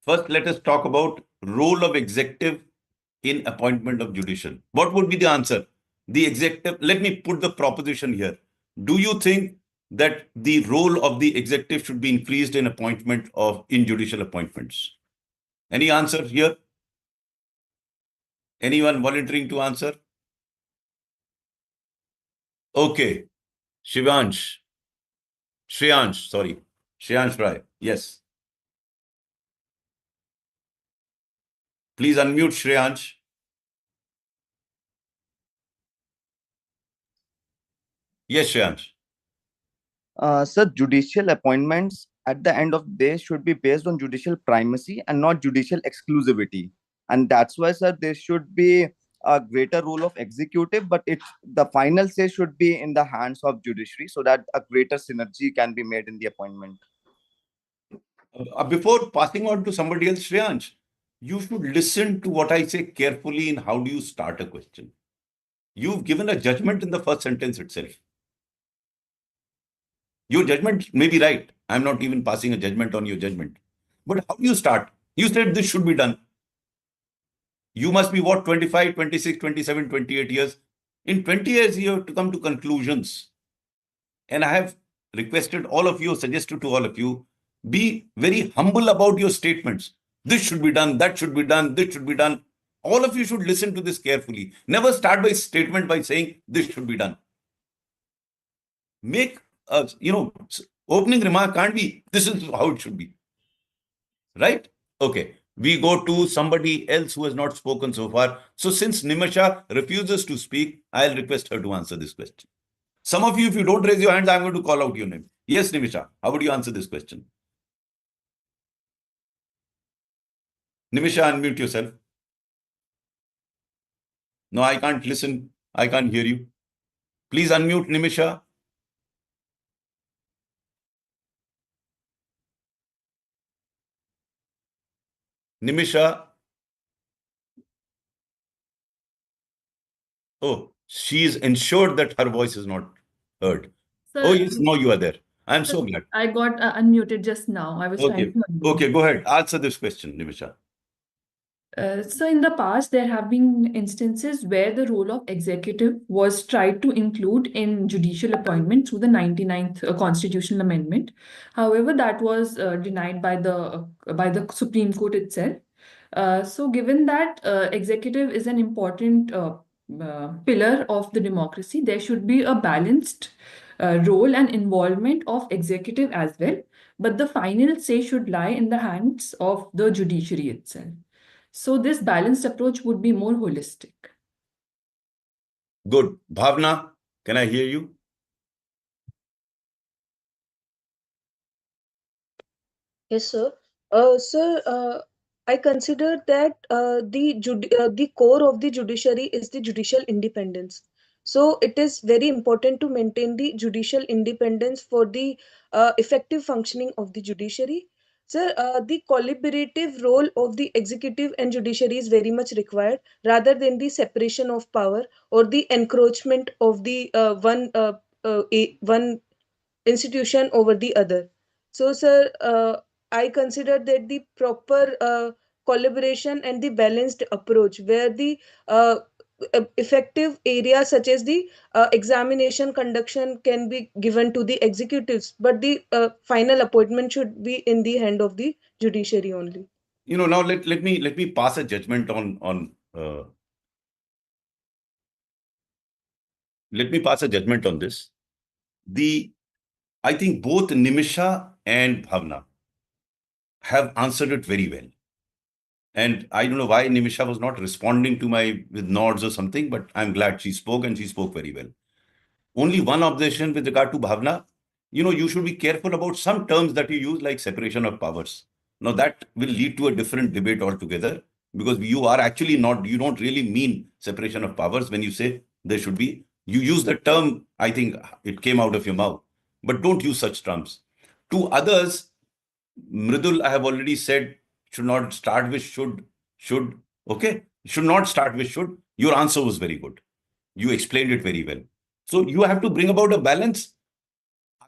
First, let us talk about role of executive in appointment of judicial. What would be the answer? The executive, let me put the proposition here. Do you think that the role of the executive should be increased in appointment of in judicial appointments? Any answer here? Anyone volunteering to answer? Okay. Shreyansh, sorry. Shreyansh Rai. Yes. Please unmute Shreyansh. Yes, Shreyansh. Sir, judicial appointments at the end of the day should be based on judicial primacy and not judicial exclusivity. And that's why, sir, there should be a greater role of executive, but the final say should be in the hands of judiciary so that a greater synergy can be made in the appointment. Before passing on to somebody else, Shreyansh, you should listen to what I say carefully in how do you start a question. You've given a judgment in the first sentence itself. Your judgment may be right. I'm not even passing a judgment on your judgment. But how do you start? You said this should be done. You must be what, 25, 26, 27, 28 years. In 20 years, you have to come to conclusions. And I have requested all of you, suggested to all of you, be very humble about your statements. This should be done, that should be done, this should be done. All of you should listen to this carefully. Never start by statement by saying this should be done. Make a, opening remark can't be this is how it should be. Right? Okay. We go to somebody else who has not spoken so far. So since Nimisha refuses to speak, I'll request her to answer this question. Some of you, if you don't raise your hands, I'm going to call out your name. Yes, Nimisha, how would you answer this question? Nimisha, unmute yourself. No, I can't listen. I can't hear you. Please unmute, Nimisha. Nimisha. Oh, she's ensured that her voice is not heard. Sir, Oh, yes, now you are there. I'm sir, so glad. I got unmuted just now. I was trying Okay. to unmute. Okay, go ahead. Answer this question, Nimisha. So in the past, there have been instances where the role of executive was tried to include in judicial appointment through the 99th constitutional amendment. However, that was denied by the Supreme Court itself. So given that executive is an important pillar of the democracy, there should be a balanced role and involvement of executive as well. But the final say should lie in the hands of the judiciary itself. So this balanced approach would be more holistic. Good. Bhavna, can I hear you? Yes, sir. Sir, I consider that the core of the judiciary is the judicial independence. So it is very important to maintain the judicial independence for the effective functioning of the judiciary. Sir, the collaborative role of the executive and judiciary is very much required rather than the separation of power or the encroachment of the one institution over the other. So, sir, I consider that the proper collaboration and the balanced approach, where the effective areas such as the examination conduction can be given to the executives, but the final appointment should be in the hand of the judiciary only. Now let me pass a judgment on let me pass a judgment on this. I think both Nimisha and Bhavna have answered it very well. And I don't know why Nimisha was not responding to with nods or something, but I'm glad she spoke, and she spoke very well. Only one observation with regard to Bhavna, you should be careful about some terms that you use, like separation of powers. Now that will lead to a different debate altogether, because you don't really mean separation of powers when you say there should be. You use the term, I think it came out of your mouth, but don't use such terms. To others, Mridul, I have already said, should not start with should, okay? Should not start with should. Your answer was very good. You explained it very well. So you have to bring about a balance.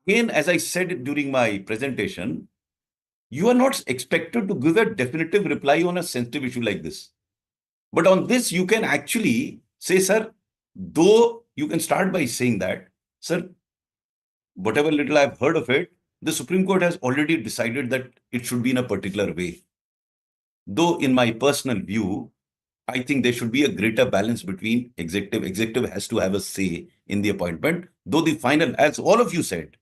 Again, as I said during my presentation, you are not expected to give a definitive reply on a sensitive issue like this. But on this, you can actually say, sir, though you can start by saying that, sir, whatever little I've heard of it, the Supreme Court has already decided that it should be in a particular way. Though in my personal view, I think there should be a greater balance between executive. Executive has to have a say in the appointment, though the final, as all of you said,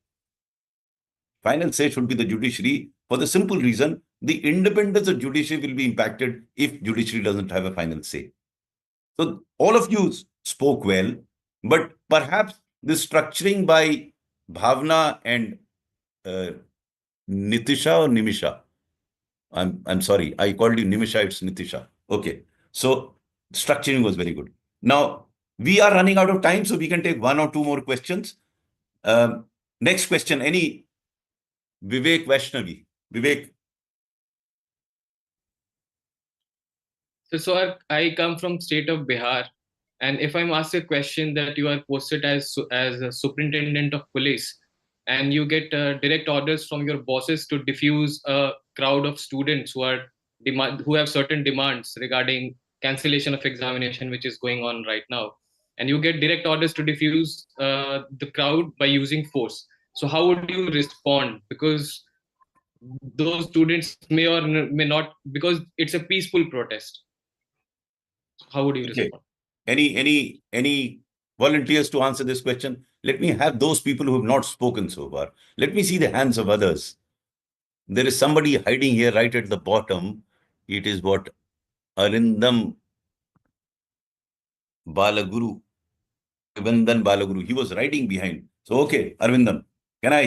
final say should be the judiciary, for the simple reason the independence of judiciary will be impacted if judiciary doesn't have a final say. So all of you spoke well, but perhaps the structuring by Bhavna and Nitisha or Nimisha. I'm sorry, I called you Nimisha, it's Nitisha. Okay. So structuring was very good. Now, we are running out of time, so we can take one or two more questions. Next question, any Vivek Vaishnavi. Vivek. So I come from state of Bihar, and if I'm asked a question that you are posted as a superintendent of police, and you get direct orders from your bosses to diffuse a crowd of students who have certain demands regarding cancellation of examination, which is going on right now, and you get direct orders to diffuse the crowd by using force. So how would you respond? Because those students may or may not, because it's a peaceful protest. How would you respond? Any volunteers to answer this question? Let me have those people who have not spoken so far. Let me see the hands of others. There is somebody hiding here right at the bottom. It is what? Arindam Balaguru. Arvindan Balaguru. He was writing behind. So, okay, Arvindam, can I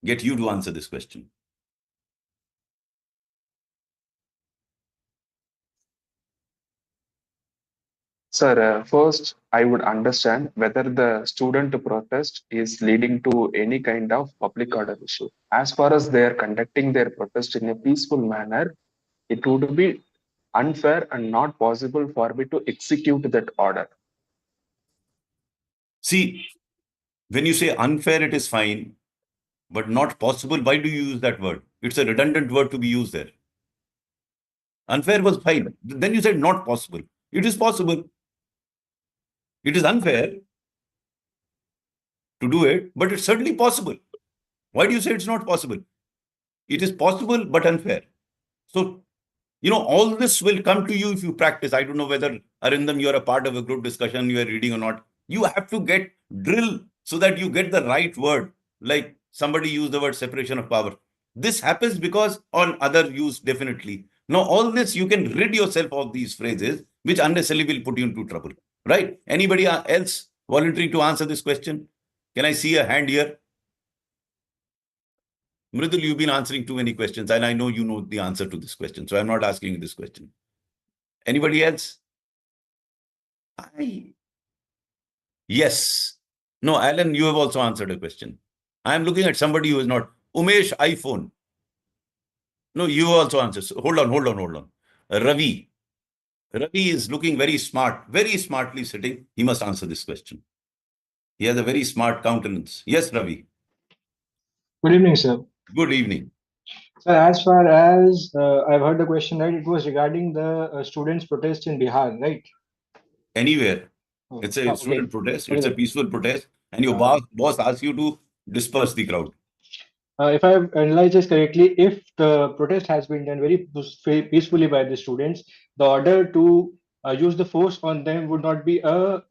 get you to answer this question? Sir, first, I would understand whether the student protest is leading to any kind of public order issue. As far as they are conducting their protest in a peaceful manner, it would be unfair and not possible for me to execute that order. See, when you say unfair, it is fine, but not possible. Why do you use that word? It's a redundant word to be used there. Unfair was fine. Then you said not possible. It is possible. It is unfair to do it, but it's certainly possible. Why do you say it's not possible? It is possible, but unfair. So, all this will come to you if you practice. I don't know whether, Arindam, you're a part of a group discussion, you are reading or not. You have to get drill so that you get the right word. Like somebody used the word separation of power. This happens because on other use, definitely. Now, all this, you can rid yourself of these phrases, which unnecessarily will put you into trouble. Right? Anybody else volunteering to answer this question? Can I see a hand here? Mridul, you've been answering too many questions, and I know you know the answer to this question, so I'm not asking you this question. Anybody else? Yes. No, Alan, you have also answered a question. I am looking at somebody who is not. Umesh, iPhone. No, you also answered. So hold on. Ravi. Ravi is looking very smart, very smartly sitting. He must answer this question. He has a very smart countenance. Yes, Ravi. Good evening, sir. Good evening. Sir, as far as I've heard the question right, it was regarding the students' protest in Bihar, right? Anywhere. Oh, It's a okay. student protest. Okay, It's a sir. peaceful protest. And your boss asks you to disperse the crowd. If I've analyzed this correctly, if the protest has been done very peacefully by the students, the order to use the force on them would not be a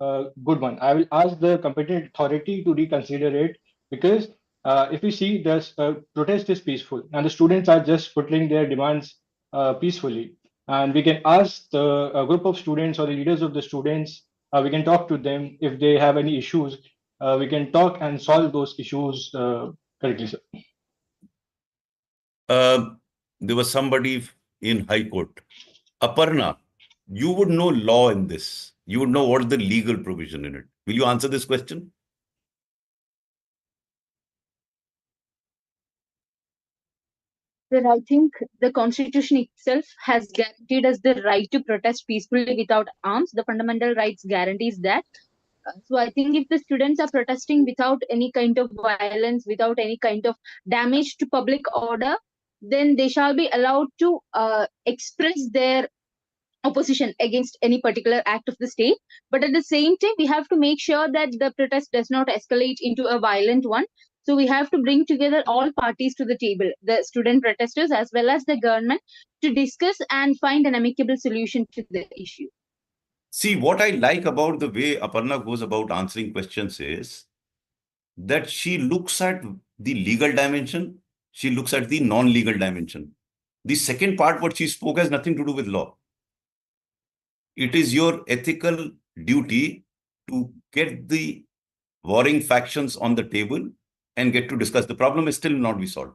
good one. I will ask the competent authority to reconsider it, because if we see this protest is peaceful and the students are just putting their demands peacefully, and we can ask the group of students or the leaders of the students, we can talk to them if they have any issues. We can talk and solve those issues correctly, sir. There was somebody in High Court. Aparna, you would know law in this. You would know what is the legal provision in it. Will you answer this question? Sir, I think the Constitution itself has guaranteed us the right to protest peacefully without arms. The fundamental rights guarantees that. So I think if the students are protesting without any kind of violence, without any kind of damage to public order, then they shall be allowed to express their opposition against any particular act of the state. But at the same time, we have to make sure that the protest does not escalate into a violent one. So we have to bring together all parties to the table, the student protesters as well as the government, to discuss and find an amicable solution to the issue. See, what I like about the way Aparna goes about answering questions is that she looks at the legal dimension, she looks at the non-legal dimension. The second part, what she spoke, has nothing to do with law. It is your ethical duty to get the warring factions on the table and get to discuss. The problem is still not be solved.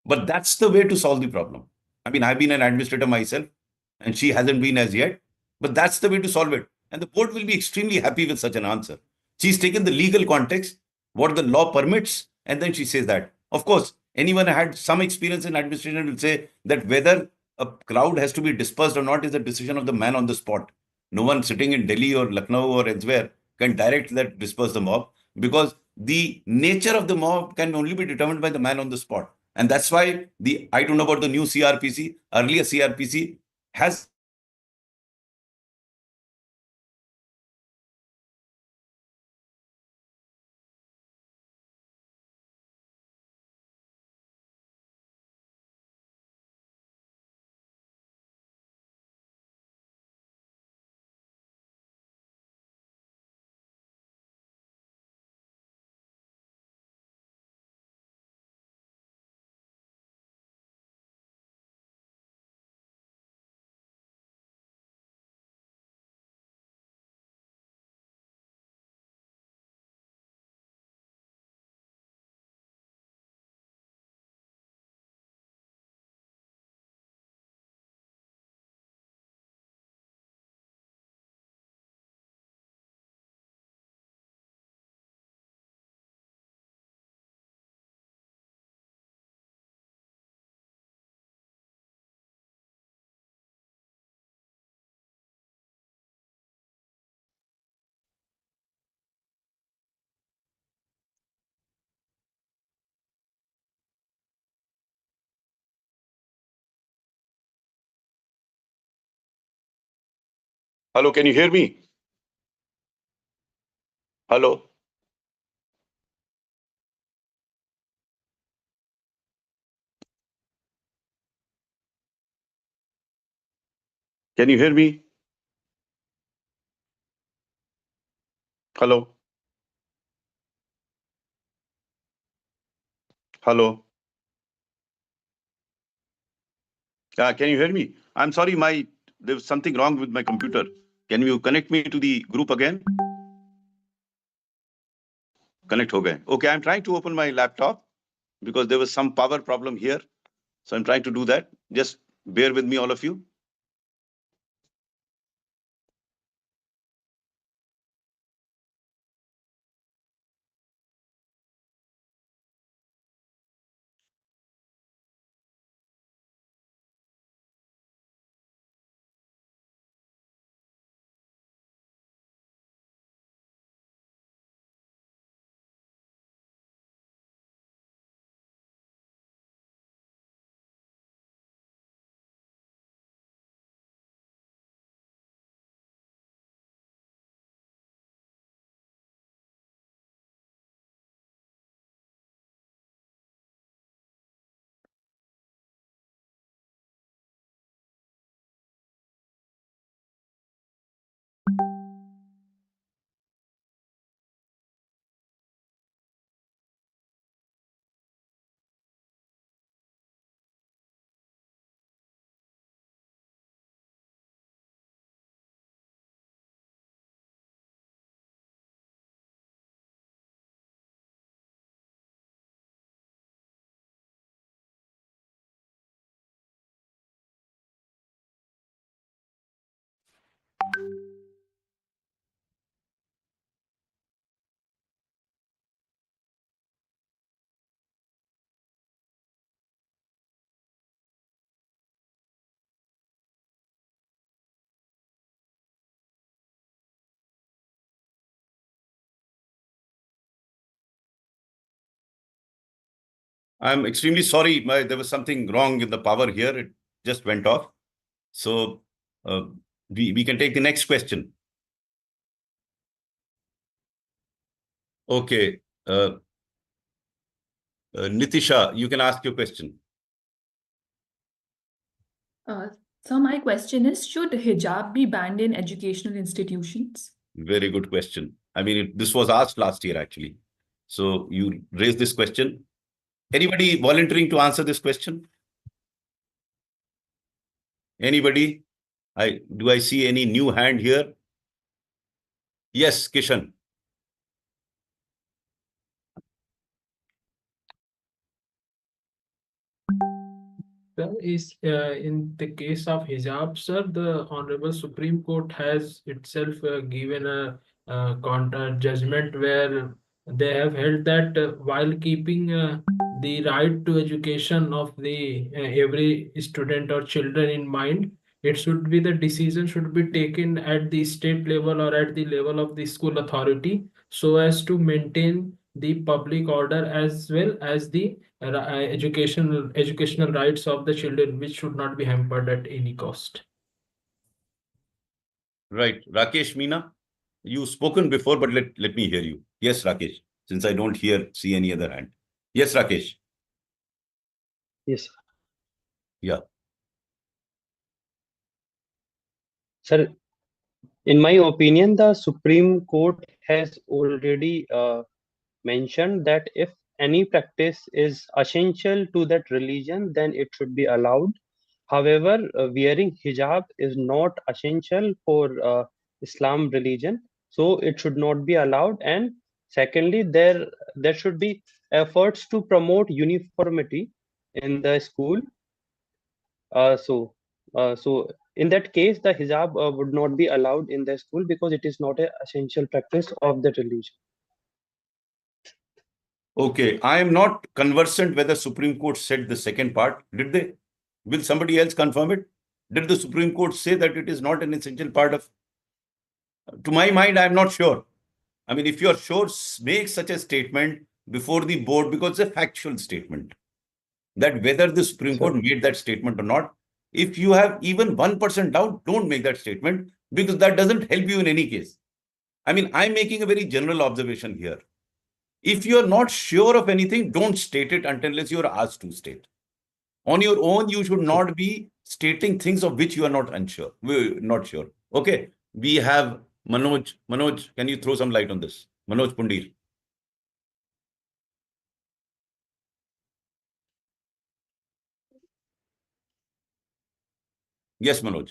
But that's the way to solve the problem. I mean, I've been an administrator myself, and she hasn't been as yet, but that's the way to solve it. And the board will be extremely happy with such an answer. She's taken the legal context, what the law permits, and then she says that. Of course, anyone who had some experience in administration will say that whether a crowd has to be dispersed or not is a decision of the man on the spot. No one sitting in Delhi or Lucknow or elsewhere can direct that disperse the mob, because the nature of the mob can only be determined by the man on the spot. And that's why I don't know about the new CRPC, earlier CRPC has Hello, can you hear me? Hello. Can you hear me? Hello. Hello. Can you hear me? I'm sorry, there's something wrong with my computer. Can you connect me to the group again? Connect ho gaye. Okay, I'm trying to open my laptop. because there was some power problem here. So I'm trying to do that. Just bear with me, all of you. I'm extremely sorry. There was something wrong in the power here. It just went off. So we can take the next question. Okay. Nitisha, you can ask your question. So my question is, should hijab be banned in educational institutions? Very good question. I mean, this was asked last year, actually. So you raised this question. Anybody volunteering to answer this question? Anybody? Do I see any new hand here? Yes, Kishan. Is in the case of hijab, sir, the Honorable Supreme Court has itself given a counter judgment where they have held that while keeping the right to education of the every student or children in mind, it should be the decision should be taken at the state level or at the level of the school authority so as to maintain the public order as well as the educational rights of the children, which should not be hampered at any cost. Right. Rakesh Meena, you've spoken before, but let me hear you. Yes, Rakesh, since I don't see any other hand. Yes, Rakesh. Yes. Yeah. Sir, in my opinion, the Supreme Court has already mentioned that if any practice is essential to that religion, then it should be allowed. However, wearing hijab is not essential for Islam religion, so it should not be allowed. And secondly, there should be efforts to promote uniformity in the school. So in that case, the hijab would not be allowed in the school because it is not an essential practice of the religion. Okay, I am not conversant whether Supreme Court said the second part. Did they? Will somebody else confirm it? Did the Supreme Court say that it is not an essential part of? To my mind, I am not sure. I mean, if you are sure, make such a statement before the board because it's a factual statement. That whether the Supreme Court made that statement or not, if you have even 1% doubt, don't make that statement because that doesn't help you in any case. I mean, I'm making a very general observation here. If you're not sure of anything, don't state it unless you're asked to state. On your own, you should not be stating things of which you are not sure. Okay. We have Manoj. Manoj, can you throw some light on this? Manoj Pundir. Yes, Manoj.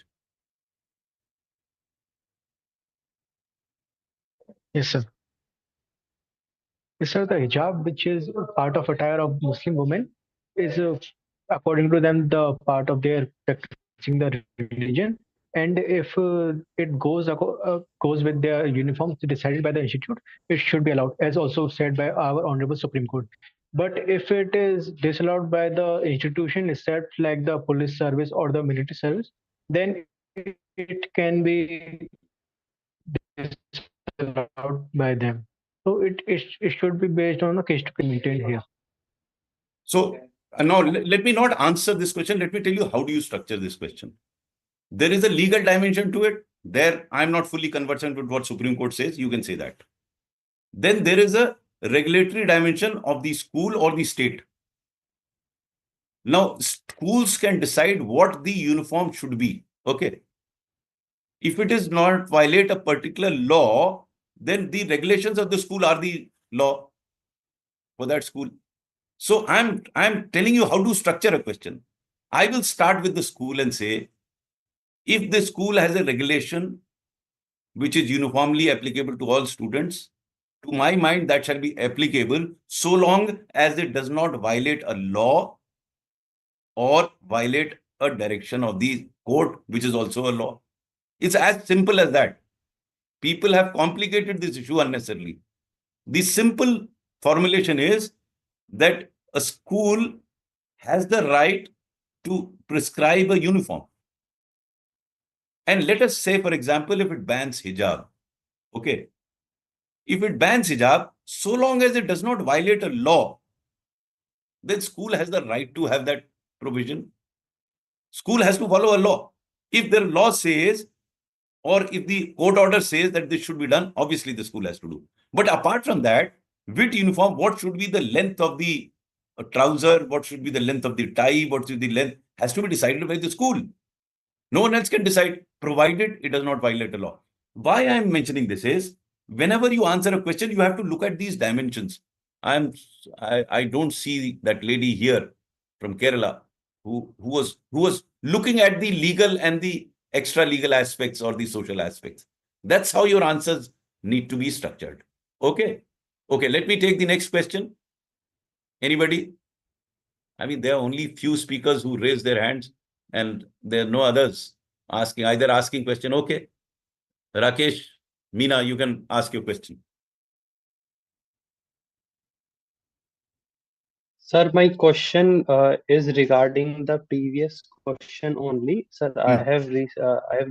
Yes, sir. Yes, sir, the hijab, which is part of attire of Muslim women, is according to them the part of their practicing the religion. And if it goes with their uniforms decided by the institute, it should be allowed, as also said by our honorable Supreme Court. But if it is disallowed by the institution itself, like the police service or the military service, then it can be disallowed by them. So it should be based on a case to case maintained here. So now let me not answer this question. Let me tell you how do you structure this question. There is a legal dimension to it. There, I'm not fully conversant with what Supreme Court says. You can say that. Then there is a regulatory dimension of the school or the state. Now, schools can decide what the uniform should be. Okay. If it is not violate a particular law, then the regulations of the school are the law for that school. So I'm telling you how to structure a question. I will start with the school and say, if the school has a regulation which is uniformly applicable to all students, to my mind, that shall be applicable so long as it does not violate a law or violate a direction of the court, which is also a law. It's as simple as that. People have complicated this issue unnecessarily. The simple formulation is that a school has the right to prescribe a uniform. And let us say, for example, if it bans hijab, okay. If it bans hijab, so long as it does not violate a law, then school has the right to have that provision. School has to follow a law. If the law says, or if the court order says that this should be done, obviously the school has to do. But apart from that, with uniform, what should be the length of the trouser, what should be the length of the tie, what should be the length, has to be decided by the school. No one else can decide, provided it does not violate a law. Why I am mentioning this is, whenever you answer a question, you have to look at these dimensions. I don't see that lady here from Kerala who was looking at the legal and the extra legal aspects or the social aspects. That's how your answers need to be structured. Okay. Okay, let me take the next question. Anybody? I mean, there are only few speakers who raise their hands and there are no others either asking question. Okay. Rakesh, Meena, you can ask your question. Sir, my question is regarding the previous question only. Sir, I have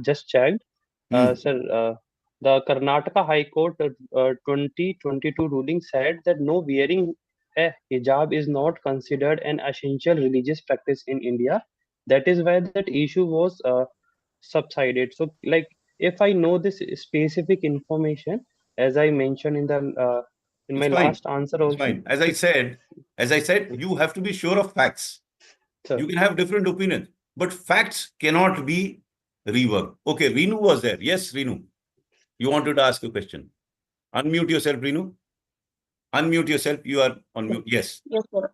just checked. Sir, the Karnataka High Court 2022 ruling said that no wearing a hijab is not considered an essential religious practice in India. That is why that issue was subsided. So, like, if I know this specific information, as I mentioned in my last answer also. It's fine. As I said, you have to be sure of facts. Sir. You can have different opinions, but facts cannot be reworked. Okay, Reenu was there. Yes, Reenu. You wanted to ask a question. Unmute yourself, Reenu. Unmute yourself. You are on mute. Yes. Yes, sir.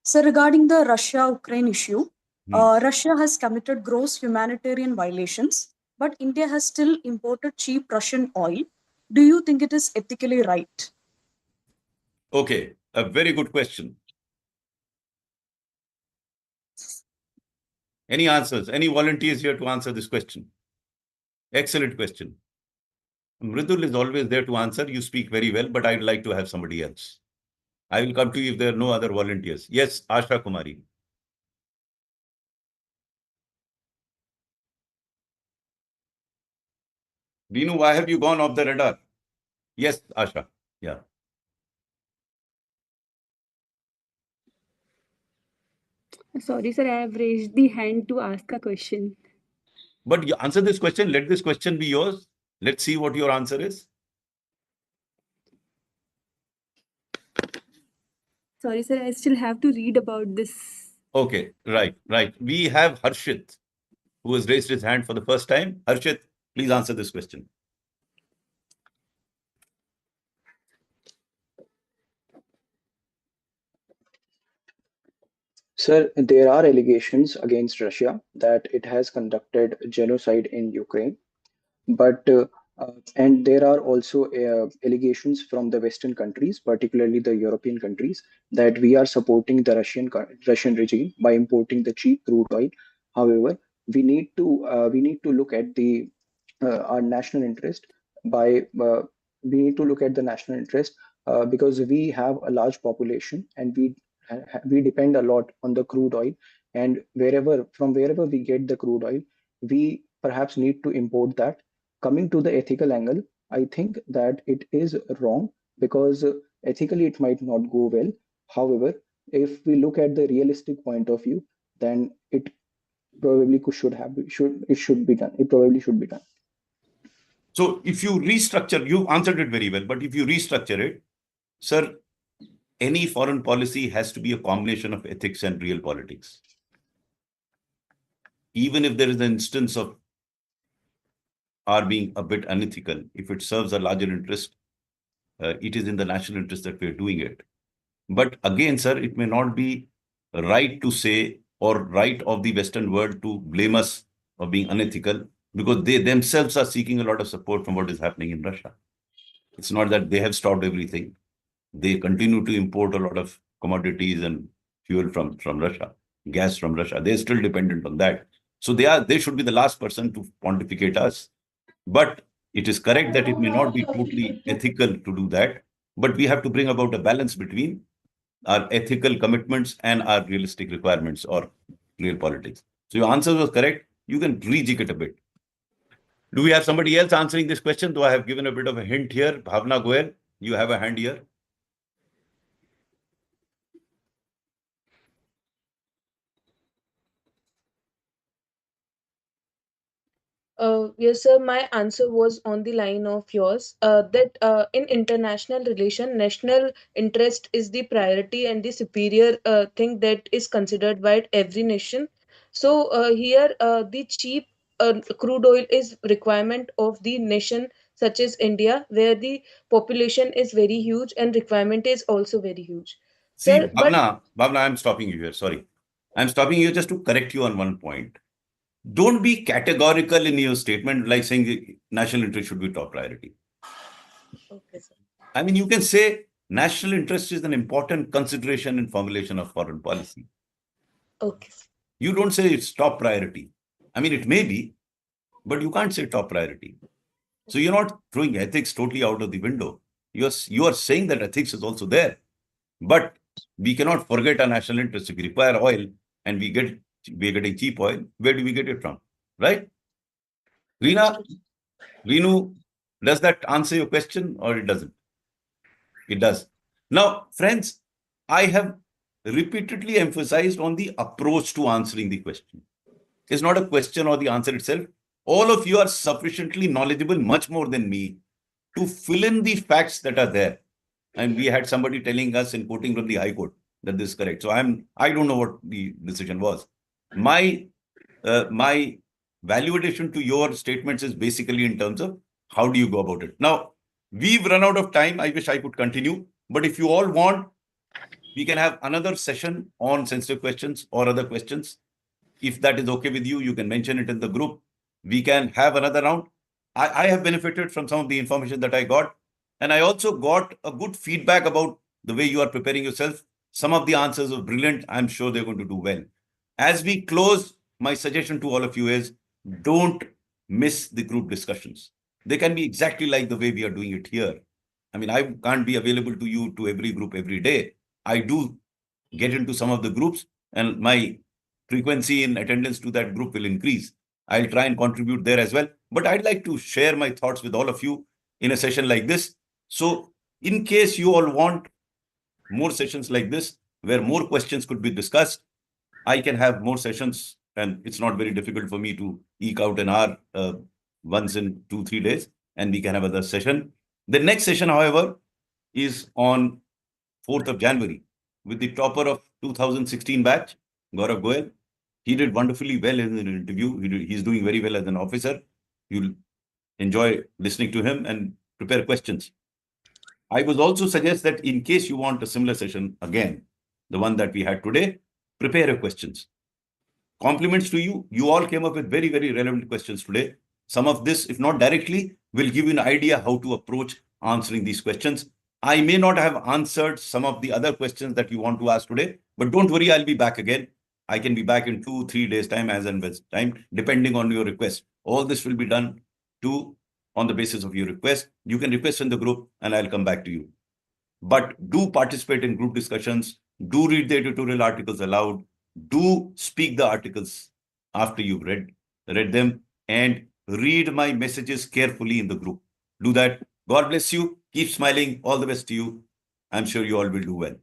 So regarding the Russia-Ukraine issue, Russia has committed gross humanitarian violations, but India has still imported cheap Russian oil. Do you think it is ethically right? Okay, a very good question. Any answers? Any volunteers here to answer this question? Excellent question. Mridul is always there to answer. You speak very well, but I'd like to have somebody else. I will come to you if there are no other volunteers. Yes, Asha Kumari. Reenu, why have you gone off the radar? Yes, Asha. Yeah. Sorry, sir, I have raised the hand to ask a question. But you answer this question. Let this question be yours. Let's see what your answer is. Sorry, sir, I still have to read about this. Okay, right. We have Harshit, who has raised his hand for the first time. Harshit, please answer this question. Sir, there are allegations against Russia that it has conducted genocide in Ukraine. But And there are also allegations from the Western countries, particularly the European countries, that we are supporting the Russian regime by importing the cheap crude oil. However, we need to look at the our national interest by we need to look at the national interest because we have a large population and we depend a lot on the crude oil, and wherever we get the crude oil, we perhaps need to import that. Coming to the ethical angle, I think that it is wrong because ethically it might not go well. However, if we look at the realistic point of view, then it probably should be done. It probably should be done. So if you restructure, you answered it very well, but if you restructure it, sir, any foreign policy has to be a combination of ethics and real politics. Even if there is an instance of our being a bit unethical, if it serves a larger interest, it is in the national interest that we are doing it. But again, sir, it may not be right to say or right of the Western world to blame us of being unethical because they themselves are seeking a lot of support from what is happening in Russia. It's not that they have stopped everything. They continue to import a lot of commodities and fuel from Russia, gas from Russia. They're still dependent on that. So they should be the last person to pontificate us. But it is correct that it may not be totally ethical to do that. But we have to bring about a balance between our ethical commitments and our realistic requirements or real politics. So your answer was correct. You can rejig it a bit. Do we have somebody else answering this question? Though I have given a bit of a hint here. Bhavna Goel, you have a hand here. Yes, sir. My answer was on the line of yours. That in international relation, national interest is the priority and the superior thing that is considered by every nation. So here, the cheap crude oil is requirement of the nation such as India, where the population is very huge and requirement is also very huge. See, Sir, but Bhavna, I'm stopping you here. Sorry. I'm stopping you just to correct you on one point. Don't be categorical in your statement, like saying the national interest should be top priority. okay, sir. I mean, you can say national interest is an important consideration in formulation of foreign policy. Okay. You don't say it's top priority. I mean, it may be, but you can't say top priority. So you're not throwing ethics totally out of the window. You are saying that ethics is also there. But we cannot forget our national interest. If we require oil and we're getting cheap oil, where do we get it from? Right? Reenu, does that answer your question or it doesn't? It does. Now, friends, I have repeatedly emphasized on the approach to answering the question. It's not a question or the answer itself. All of you are sufficiently knowledgeable, much more than me, to fill in the facts that are there. And we had somebody telling us in quoting from the High Court that this is correct. So I don't know what the decision was. My value addition to your statements is basically in terms of how do you go about it. Now, we've run out of time. I wish I could continue, but if you all want, we can have another session on sensitive questions or other questions. If that is okay with you, you can mention it in the group. We can have another round. I have benefited from some of the information that I got. And I also got a good feedback about the way you are preparing yourself. Some of the answers were brilliant. I'm sure they're going to do well. As we close, my suggestion to all of you is don't miss the group discussions. They can be exactly like the way we are doing it here. I mean, I can't be available to you to every group every day. I do get into some of the groups and my frequency in attendance to that group will increase. I'll try and contribute there as well. But I'd like to share my thoughts with all of you in a session like this. So in case you all want more sessions like this, where more questions could be discussed, I can have more sessions and it's not very difficult for me to eke out an hour once in 2-3 days and we can have another session. The next session, however, is on 4th of January with the topper of 2016 batch, Gaurav Goel. He did wonderfully well in an interview. He's doing very well as an officer. You'll enjoy listening to him and prepare questions. I would also suggest that in case you want a similar session again, the one that we had today, prepare your questions. Compliments to you. You all came up with very, very relevant questions today. some of this, if not directly, will give you an idea how to approach answering these questions. I may not have answered some of the other questions that you want to ask today, but don't worry, I'll be back again. I can be back in 2-3 days time, as and when time, depending on your request. All this will be done on the basis of your request. You can request in the group and I'll come back to you. But do participate in group discussions. Do read the editorial articles aloud. Do speak the articles after you've read them, and read my messages carefully in the group. Do that. God bless you. Keep smiling. All the best to you. I'm sure you all will do well.